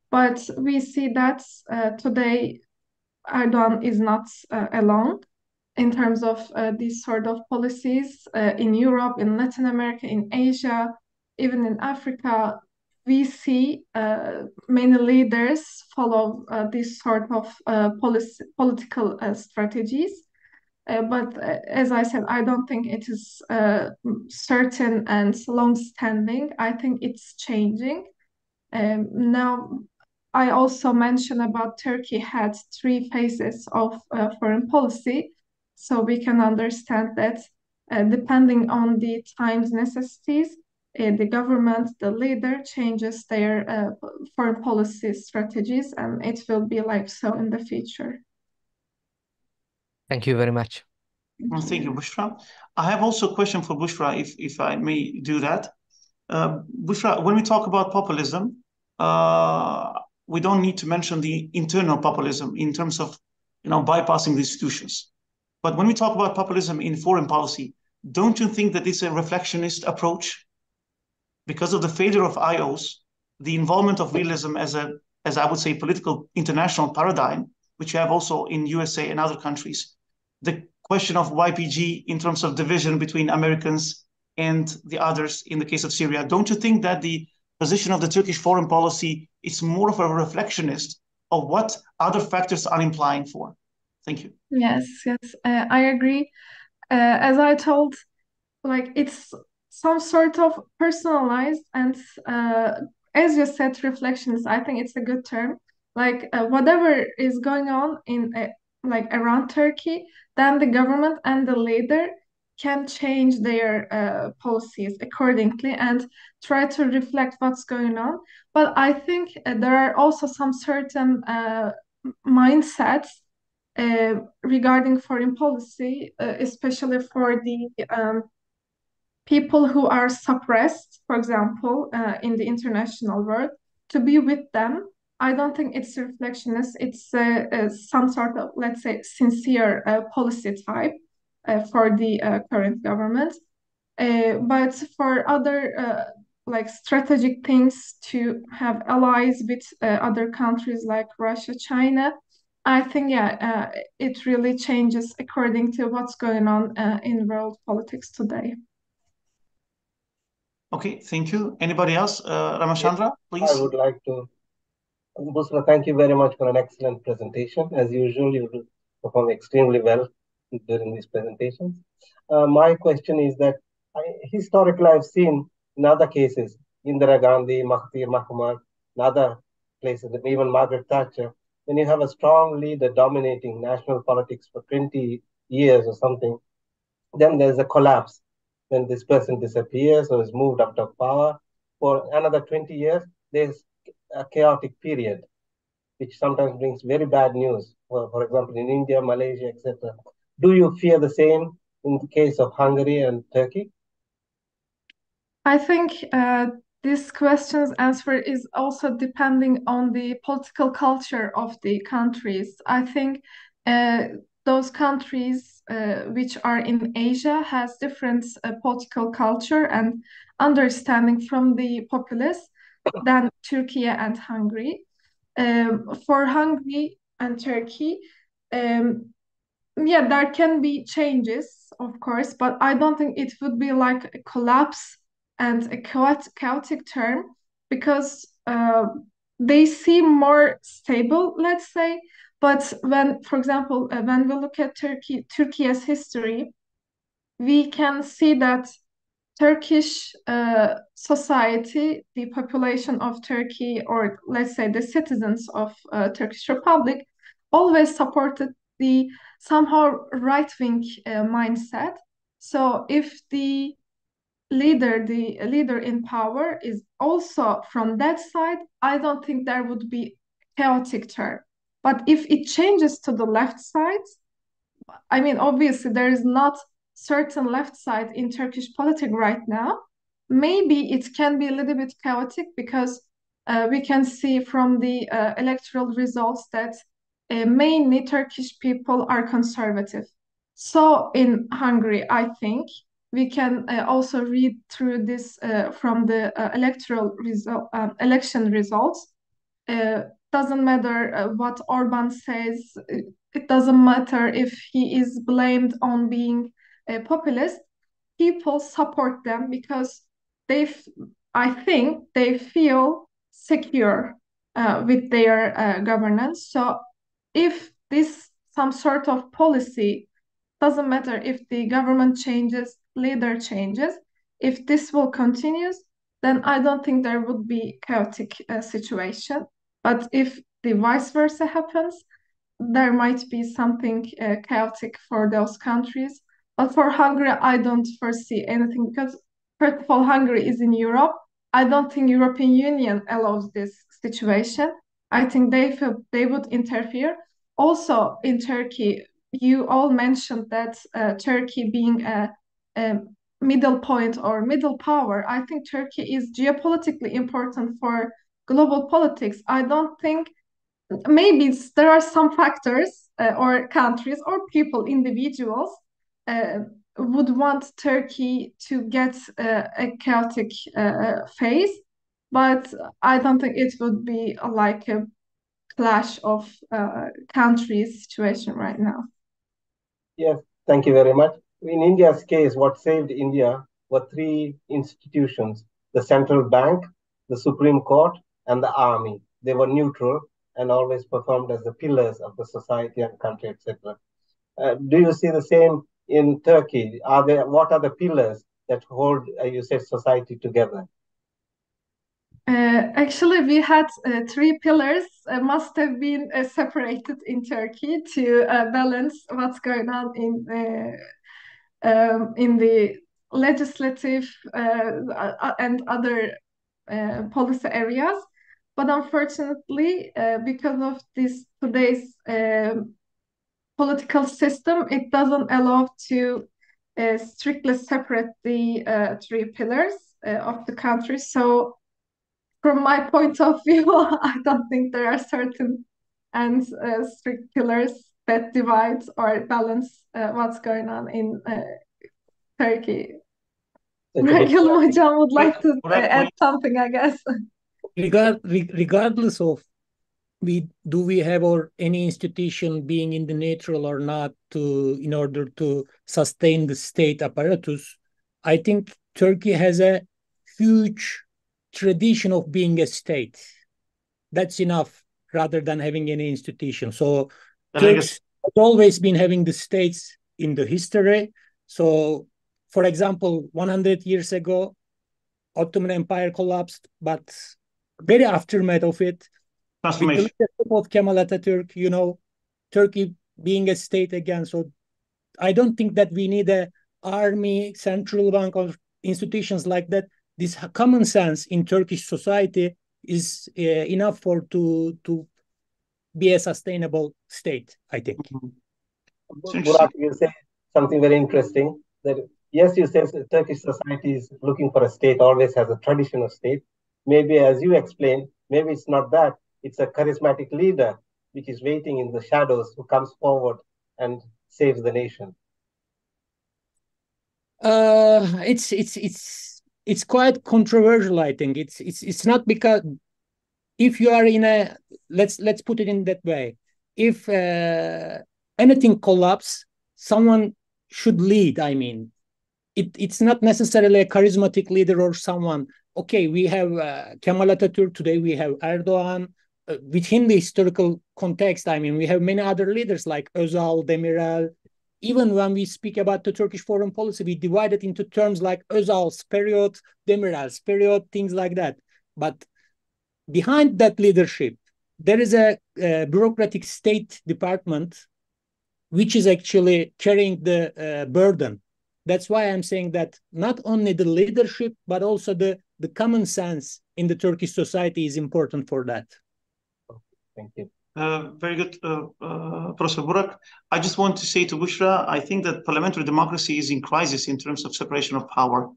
but we see that today Erdogan is not alone in terms of these sort of policies in Europe, in Latin America, in Asia, even in Africa. We see many leaders follow this sort of political strategies. But as I said, I don't think it is certain and long-standing. I think it's changing. Now, I also mentioned about Turkey had 3 phases of foreign policy, so we can understand that depending on the time's necessities, the government, the leader changes their foreign policy strategies, and it will be like so in the future. Thank you very much. Thank you, Büşra. I have also a question for Büşra, if I may do that. Büşra, when we talk about populism, we don't need to mention the internal populism in terms of bypassing the institutions. But when we talk about populism in foreign policy, don't you think that it's a reflectionist approach? Because of the failure of IOs, the involvement of realism as I would say, political international paradigm, which you have also in USA and other countries, the question of YPG in terms of division between Americans and the others in the case of Syria, don't you think that the position of the Turkish foreign policy is more of a reflectionist of what other factors are implying for? Thank you. Yes, I agree. As I told, like it's some sort of personalized and as you said, reflectionist. I think it's a good term. Like whatever is going on in like around Turkey, then the government and the leader can change their policies accordingly and try to reflect what's going on. But I think there are also some certain mindsets regarding foreign policy, especially for the people who are suppressed, for example, in the international world, to be with them. I don't think it's reflectionist. It's some sort of, let's say, sincere policy type for the current government. But for other like strategic things to have allies with other countries like Russia, China, I think, it really changes according to what's going on in world politics today. Okay, thank you. Anybody else? Ramachandra, please. I would like to, Büşra, thank you very much for an excellent presentation. As usual, you perform extremely well during these presentations. My question is that historically I've seen in other cases, Indira Gandhi, Mahathir Mohamad, in other places, even Margaret Thatcher, when you have a strong leader dominating national politics for 20 years or something, then there's a collapse. When this person disappears or is moved out of power for another 20 years, there's a chaotic period, which sometimes brings very bad news. For example, in India, Malaysia, etc. Do you fear the same in the case of Hungary and Turkey? I think this question's answer is also depending on the political culture of the countries. I think those countries which are in Asia has different political culture and understanding from the populace than Turkey and Hungary. For Hungary and Turkey, there can be changes, of course, but I don't think it would be like a collapse and a chaotic term because they seem more stable, let's say. But when, for example, when we look at Turkey's history, we can see that Turkish society, the population of Turkey, or let's say the citizens of Turkish Republic, always supported the somehow right-wing mindset. So if the leader in power is also from that side, I don't think there would be chaotic term. But if it changes to the left side, I mean, obviously there is not certain left side in Turkish politics right now. Maybe it can be a little bit chaotic because we can see from the electoral results that mainly Turkish people are conservative. So in Hungary, I think we can also read through this from the election results. Doesn't matter what Orban says. It doesn't matter if he is blamed on being a populist. People support them because I think they feel secure with their governance. So if this some sort of policy, doesn't matter if the government changes, leader changes, if this will continue, then I don't think there would be chaotic situation. But if the vice versa happens, there might be something chaotic for those countries. But for Hungary, I don't foresee anything because, first of all, Hungary is in Europe. I don't think European Union allows this situation. I think they would interfere. Also, in Turkey, you all mentioned that Turkey being a middle point or middle power. I think Turkey is geopolitically important for global politics. I don't think maybe there are some factors or countries or people, individuals, would want Turkey to get a chaotic phase, but I don't think it would be like a clash of countries situation right now. Yes, thank you very much. In India's case, what saved India were three institutions: the central bank, the Supreme Court, and the army. They were neutral and always performed as the pillars of the society and country, etc. Do you see the same in Turkey? What are the pillars that hold, you said, society together? Actually, we had three pillars, must have been separated in Turkey to balance what's going on in the legislative and other policy areas. But unfortunately, because of this today's political system, it doesn't allow to strictly separate the three pillars of the country. So from my point of view, I don't think there are certain and strict pillars that divide or balance what's going on in Turkey. Regular Hocam would like to add something, I guess. Regardless of we have or any institution being in the neutral or not in order to sustain the state apparatus, I think Turkey has a huge tradition of being a state. That's enough rather than having any institution. So Turks have always been having the states in the history. So, for example, 100 years ago, Ottoman Empire collapsed, but very aftermath of it, with the leadership of Kemal Atatürk, Turkey being a state again. So I don't think that we need an army, central bank, or institutions like that. This common sense in Turkish society is enough to be a sustainable state, I think. Burak, you say something very interesting, that yes, you say Turkish society is looking for a state, always has a tradition of state. Maybe, as you explained, maybe it's not that. It's a charismatic leader which is waiting in the shadows, who comes forward and saves the nation. It's quite controversial, I think. It's not because if you are in a let's put it in that way. If anything collapses, someone should lead. I mean, it's not necessarily a charismatic leader or someone. Okay, we have Kemal Atatürk today. We have Erdogan. Within the historical context, I mean, we have many other leaders like Özal, Demirel. Even when we speak about the Turkish foreign policy, we divide it into terms like Özal's period, Demirel's period, things like that. But behind that leadership, there is a bureaucratic state department which is actually carrying the burden. That's why I'm saying that not only the leadership, but also the common sense in the Turkish society is important for that. Thank you. Very good, Professor Burak. I just want to say to Büşra, I think that parliamentary democracy is in crisis in terms of separation of power.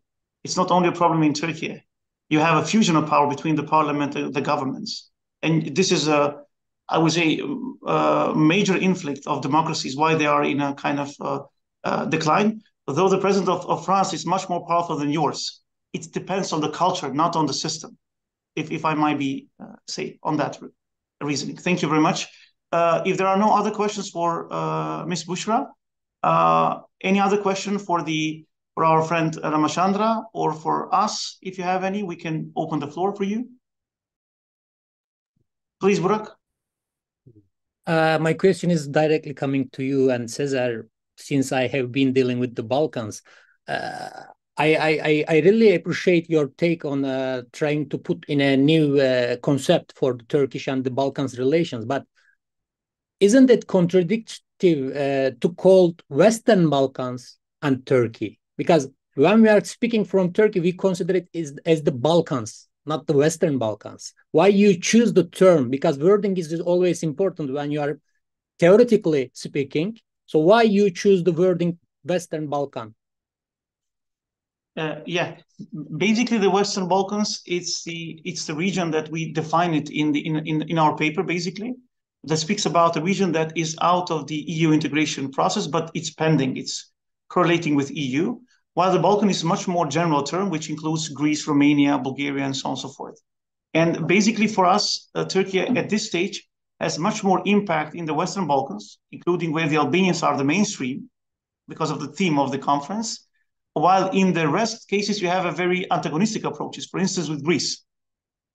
It's not only a problem in Turkey. You have a fusion of power between the parliament and the governments. And this is I would say, major inflict of democracies, why they are in a kind of decline. Though the president of France is much more powerful than yours, it depends on the culture, not on the system, if I might be, say, on that reasoning. Thank you very much. If there are no other questions for Ms. Büşra, any other question for our friend Ramachandra, or for us, if you have any, we can open the floor for you. Please, Burak. My question is directly coming to you and Sezer, since I have been dealing with the Balkans. I really appreciate your take on trying to put in a new concept for the Turkish and the Balkans relations, but isn't it contradictory to call Western Balkans and Turkey? Because when we are speaking from Turkey, we consider it as the Balkans, not the Western Balkans. Why you choose the term? Because wording is always important when you are theoretically speaking. So why you choose the wording Western Balkan? Yeah, basically the Western Balkans, it's the region that we define it in our paper, basically. that speaks about a region that is out of the EU integration process, but it's pending, it's correlating with EU, while the Balkan is a much more general term, which includes Greece, Romania, Bulgaria, and so on and so forth. And basically for us, Turkey at this stage has much more impact in the Western Balkans, including where the Albanians are the mainstream because of the theme of the conference, while in the rest cases you have a very antagonistic approaches. For instance, with Greece,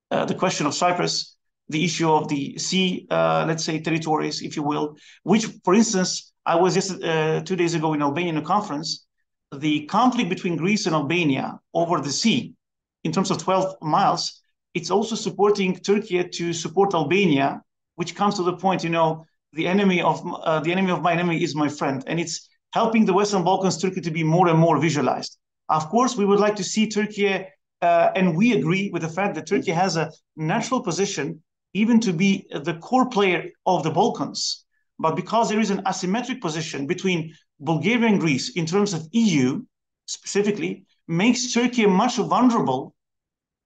the question of Cyprus, the issue of the sea, let's say territories, if you will, which, for instance, I was just 2 days ago in Albania in a conference. The conflict between Greece and Albania over the sea, in terms of 12 miles, it's also supporting Turkey to support Albania, which comes to the point, you know, the enemy of my enemy is my friend, and it's helping the Western Balkans, Turkey, to be more and more visualized. Of course, we would like to see Turkey, and we agree with the fact that Turkey has a natural position even to be the core player of the Balkans. But because there is an asymmetric position between Bulgaria and Greece in terms of EU specifically, makes Turkey much vulnerable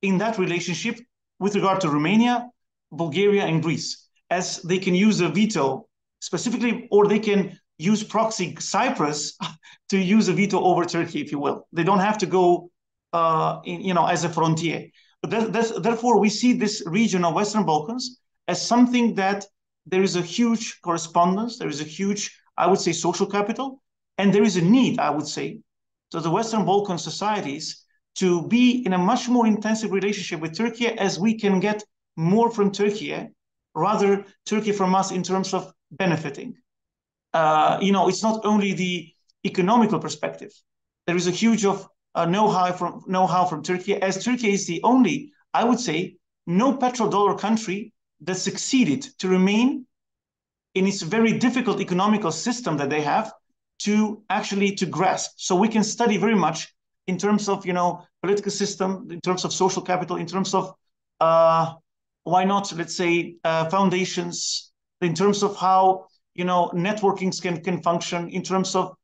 in that relationship with regard to Romania, Bulgaria, and Greece, as they can use a veto specifically, or they can use proxy Cyprus to use a veto over Turkey, if you will. They don't have to go as a frontier. But therefore, we see this region of Western Balkans as something that there is a huge correspondence, there is a huge, I would say, social capital, and there is a need, I would say, to the Western Balkan societies to be in a much more intensive relationship with Turkey, as we can get more from Turkey, rather Turkey from us in terms of benefiting. It's not only the economical perspective. There is a huge of know-how from Turkey, as Turkey is the only, I would say, no petrodollar country that succeeded to remain in its very difficult economical system that they have to grasp. So we can study very much in terms of, political system, in terms of social capital, in terms of, why not, let's say, foundations, in terms of how, networkings can function, in terms of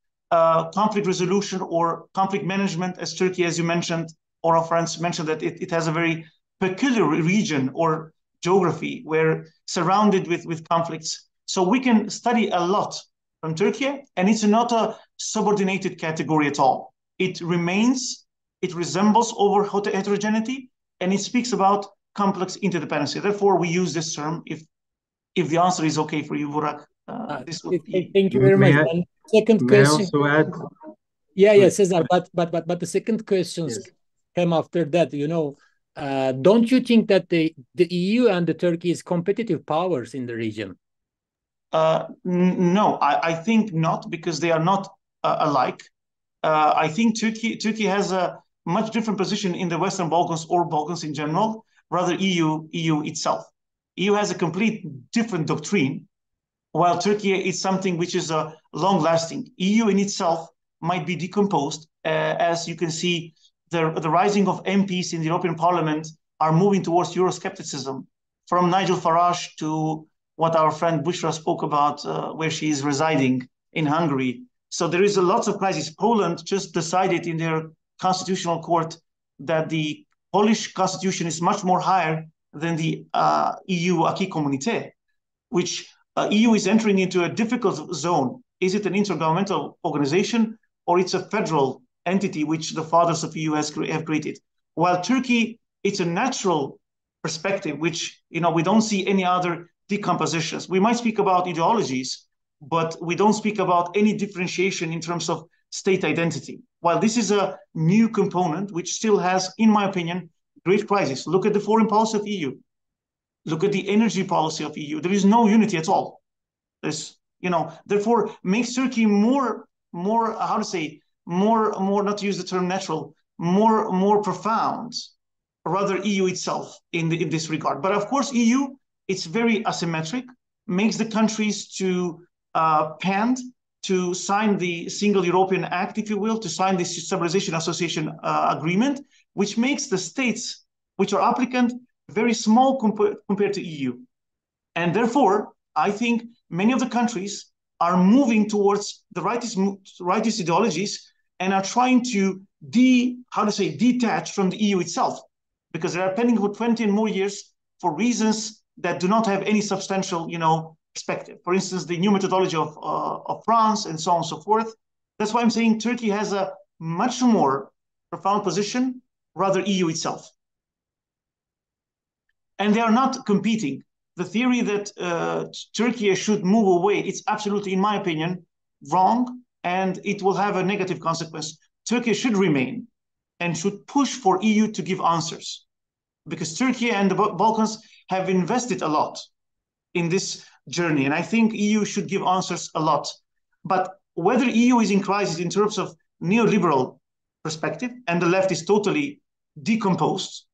conflict resolution or conflict management, as Turkey, as you mentioned, or our friends mentioned, that it has a very peculiar region or geography where surrounded with conflicts. So we can study a lot from Turkey, and it's not a subordinated category at all. It resembles over heterogeneity, and it speaks about complex interdependency. Therefore, we use this term. If the answer is okay for you, Burak, this would be. Thank you very much. And second question. May I also add? Yeah, Sezer. But the second questions came after that. Don't you think that the EU and the Turkey is competitive powers in the region? No, I think not, because they are not alike. I think Turkey has a much different position in the Western Balkans or Balkans in general, rather EU itself. EU has a complete different doctrine, while Turkey is something which is long-lasting. EU in itself might be decomposed, as you can see, the rising of MPs in the European Parliament are moving towards Euroscepticism, from Nigel Farage to what our friend Büşra spoke about, where she is residing in Hungary. So there is a lot of crisis. Poland just decided in their constitutional court that the Polish constitution is much more higher than the EU acquis communautaire, which EU is entering into a difficult zone. Is it an intergovernmental organization, or it's a federal entity which the fathers of EU have created? While Turkey, it's a natural perspective, which we don't see any other decompositions. We might speak about ideologies, but we don't speak about any differentiation in terms of state identity. While this is a new component, which still has, in my opinion, great crisis. Look at the foreign policy of EU. Look at the energy policy of EU. There is no unity at all. Therefore makes Turkey more, how to say, more, not to use the term natural, more profound, rather EU itself in this regard. But of course, EU, it's very asymmetric, makes the countries to pant, to sign the Single European Act, if you will, to sign the Stabilization Association Agreement, which makes the states which are applicant very small compared to EU. And therefore, I think many of the countries are moving towards the rightist ideologies and are trying to detach from the EU itself, because they are pending for 20 and more years for reasons that do not have any substantial, perspective. For instance, the new methodology of France and so on and so forth. That's why I'm saying Turkey has a much more profound position, rather EU itself. And they are not competing. The theory that Turkey should move away, it's absolutely, in my opinion, wrong, and it will have a negative consequence. Turkey should remain and should push for EU to give answers, because Turkey and the Balkans have invested a lot in this journey, and I think EU should give answers a lot. But whether EU is in crisis in terms of neoliberal perspective and the left is totally decomposed,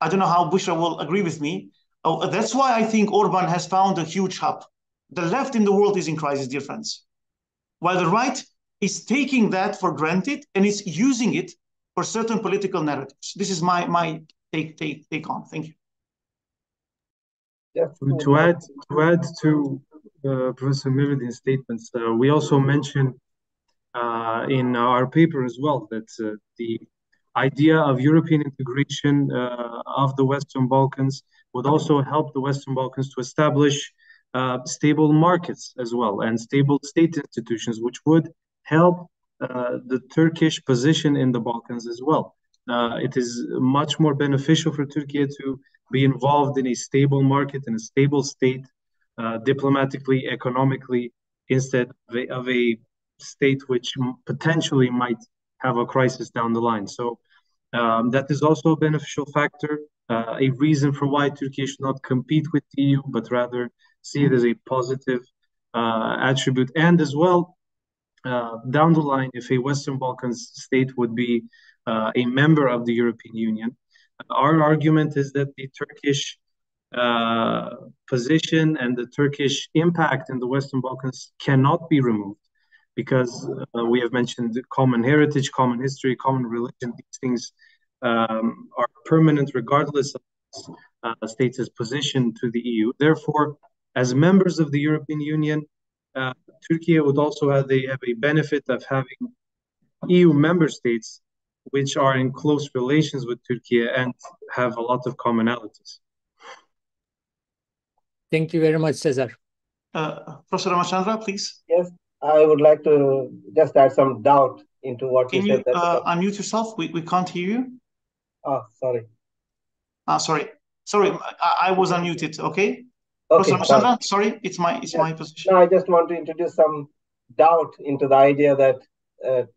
I don't know how Büşra will agree with me. Oh, that's why I think Orban has found a huge hub. The left in the world is in crisis, dear friends, while the right is taking that for granted and is using it for certain political narratives. This is my take on. Thank you. Yeah. To add to Professor Mevludin's statements, we also mentioned in our paper as well that the idea of European integration of the Western Balkans would also help the Western Balkans to establish stable markets as well and stable state institutions, which would help the Turkish position in the Balkans as well. It is much more beneficial for Turkey to be involved in a stable market and a stable state, diplomatically, economically, instead of a state which potentially might have a crisis down the line. So that is also a beneficial factor, a reason for why Turkey should not compete with the EU, but rather see it as a positive attribute. And as well, down the line, if a Western Balkans state would be a member of the European Union, our argument is that the Turkish position and the Turkish impact in the Western Balkans cannot be removed, because we have mentioned common heritage, common history, common religion. These things are permanent regardless of the state's position to the EU. Therefore, as members of the European Union, Turkey would also have a benefit of having EU member states which are in close relations with Turkey and have a lot of commonalities. Thank you very much, Sezer. Professor Ramachandra, please. Yes, I would like to just add some doubt into what you said. Can you unmute yourself? We can't hear you. Oh, sorry. Sorry, I was unmuted. Okay. Okay. Professor Ramachandra, sorry, it's my position. No, I just want to introduce some doubt into the idea that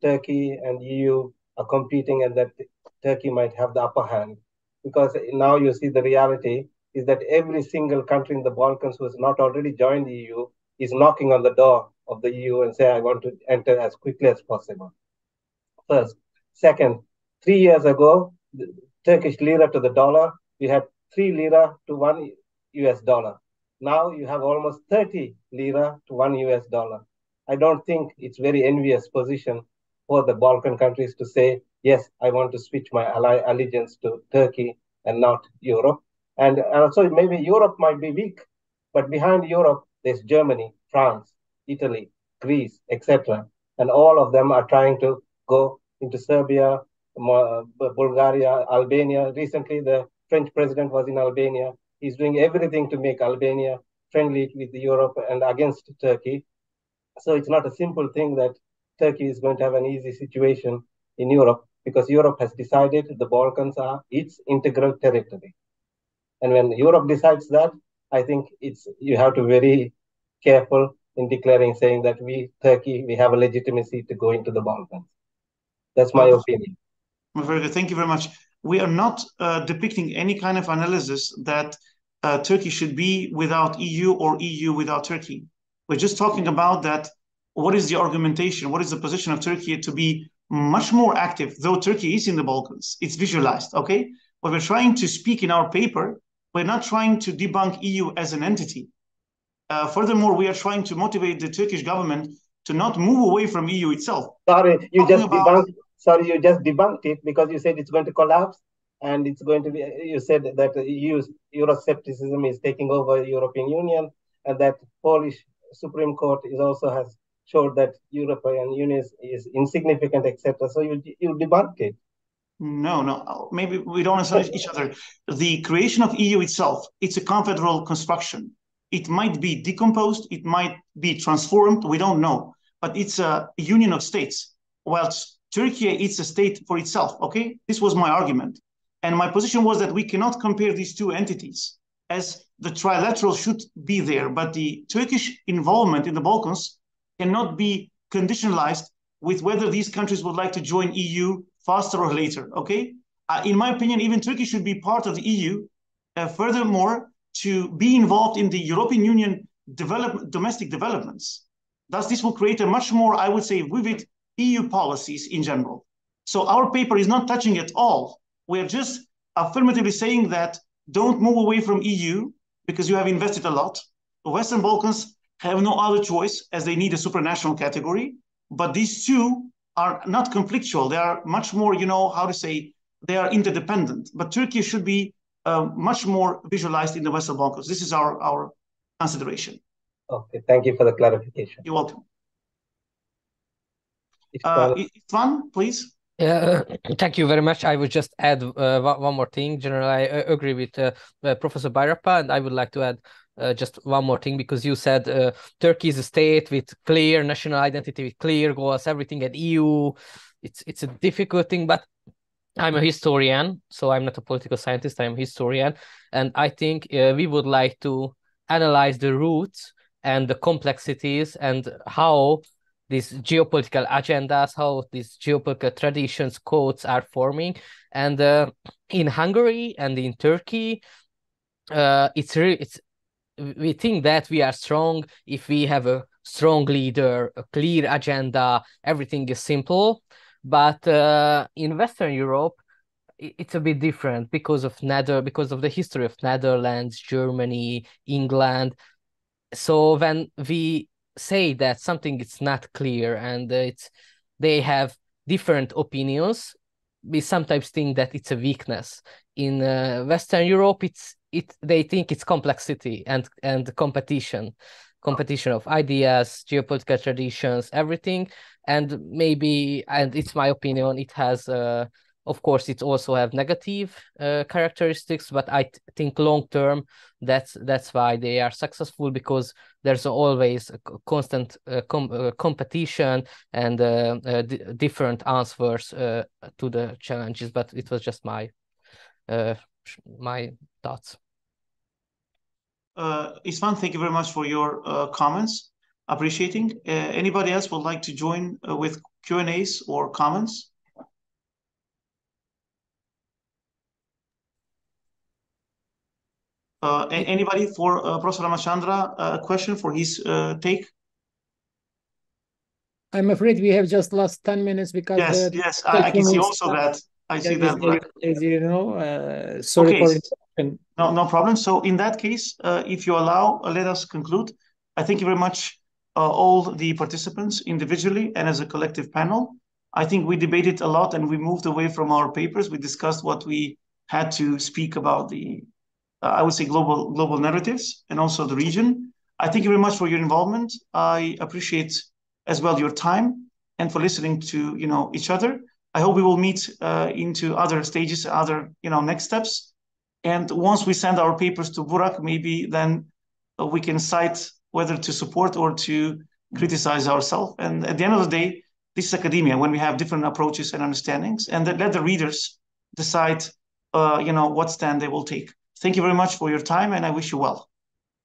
Turkey and EU are competing and that Turkey might have the upper hand, because now you see the reality is that every single country in the Balkans who has not already joined the EU is knocking on the door of the EU and say, I want to enter as quickly as possible. First. Second, 3 years ago, the Turkish lira to the dollar, we had 3 lira to 1 US dollar. Now you have almost 30 lira to 1 US dollar. I don't think it's very envious position for the Balkan countries to say, yes, I want to switch my allegiance to Turkey and not Europe. And also maybe Europe might be weak, but behind Europe, there's Germany, France, Italy, Greece, etc. And all of them are trying to go into Serbia, Bulgaria, Albania. Recently, the French president was in Albania. He's doing everything to make Albania friendly with Europe and against Turkey. So it's not a simple thing that Turkey is going to have an easy situation in Europe, because Europe has decided the Balkans are its integral territory. And when Europe decides that, I think you have to be very careful in declaring, saying that Turkey, we have a legitimacy to go into the Balkans. That's my opinion. Very good. Thank you very much. We are not depicting any kind of analysis that Turkey should be without EU or EU without Turkey. We're just talking about that. What is the argumentation? What is the position of Turkey to be much more active, though Turkey is in the Balkans? It's visualized, okay? What we're trying to speak in our paper, we're not trying to debunk EU as an entity. Furthermore, we are trying to motivate the Turkish government to not move away from EU itself. Sorry, you just debunked it, because you said it's going to collapse, and it's going to be, you said that Euroscepticism is taking over the European Union, and that Polish Supreme Court has showed that European Union is insignificant, etc. So you debunked it. No. Maybe we don't understand each other. The creation of EU itself, it's a confederal construction. It might be decomposed, it might be transformed, we don't know. But it's a union of states. Whilst Turkey is a state for itself, okay? This was my argument. And my position was that we cannot compare these two entities, as the trilateral should be there, but the Turkish involvement in the Balkans cannot be conditionalized with whether these countries would like to join EU faster or later, okay? In my opinion, even Turkey should be part of the EU. Furthermore, to be involved in the European Union domestic developments. Thus, this will create a much more, I would say, vivid EU policies in general. So our paper is not touching at all. We are just affirmatively saying that don't move away from EU because you have invested a lot. The Western Balkans have no other choice as they need a supranational category. But these two are not conflictual. They are much more, you know, how to say, they are interdependent. But Turkey should be much more visualized in the Western Balkans. This is our consideration. Okay, thank you for the clarification. You're welcome. Istvan, please. Yeah, thank you very much. I would just add one more thing. Generally, I agree with Professor BYRAPPA, and I would like to add just one more thing, because you said Turkey is a state with clear national identity, with clear goals, everything at EU. It's a difficult thing, but I'm a historian, so I'm not a political scientist, I'm a historian, and I think we would like to analyze the roots and the complexities and how these geopolitical agendas, how these geopolitical traditions, codes are forming. And in Hungary and in Turkey, we think that we are strong if we have a strong leader, a clear agenda, everything is simple. But in Western Europe, it's a bit different because of the history of Netherlands, Germany, England. So when we say that something is not clear and they have different opinions, we sometimes think that it's a weakness. In Western Europe, they think it's complexity and competition of ideas, geopolitical traditions, everything. And maybe, and it's my opinion, it has of course it also have negative characteristics, but I think long term that's why they are successful, because there's always a constant competition and different answers to the challenges. But it was just my thoughts. Istvan, thank you very much for your comments. Appreciating. Anybody else would like to join with Q&As or comments? Anybody for Professor Ramachandra a question for his take? I'm afraid we have just lost 10 minutes because yes, I can see also that. I see that. As you know, sorry okay, for interruption. No problem. So in that case, if you allow, let us conclude. I thank you very much, all the participants individually and as a collective panel. I think we debated a lot and we moved away from our papers. We discussed what we had to speak about the I would say global narratives and also the region. I thank you very much for your involvement. I appreciate as well your time and for listening to each other. I hope we will meet into other stages, other next steps. And once we send our papers to Burak, maybe then we can cite whether to support or to criticize ourselves. And at the end of the day, this is academia when we have different approaches and understandings, and let the readers decide what stand they will take. Thank you very much for your time, and I wish you well.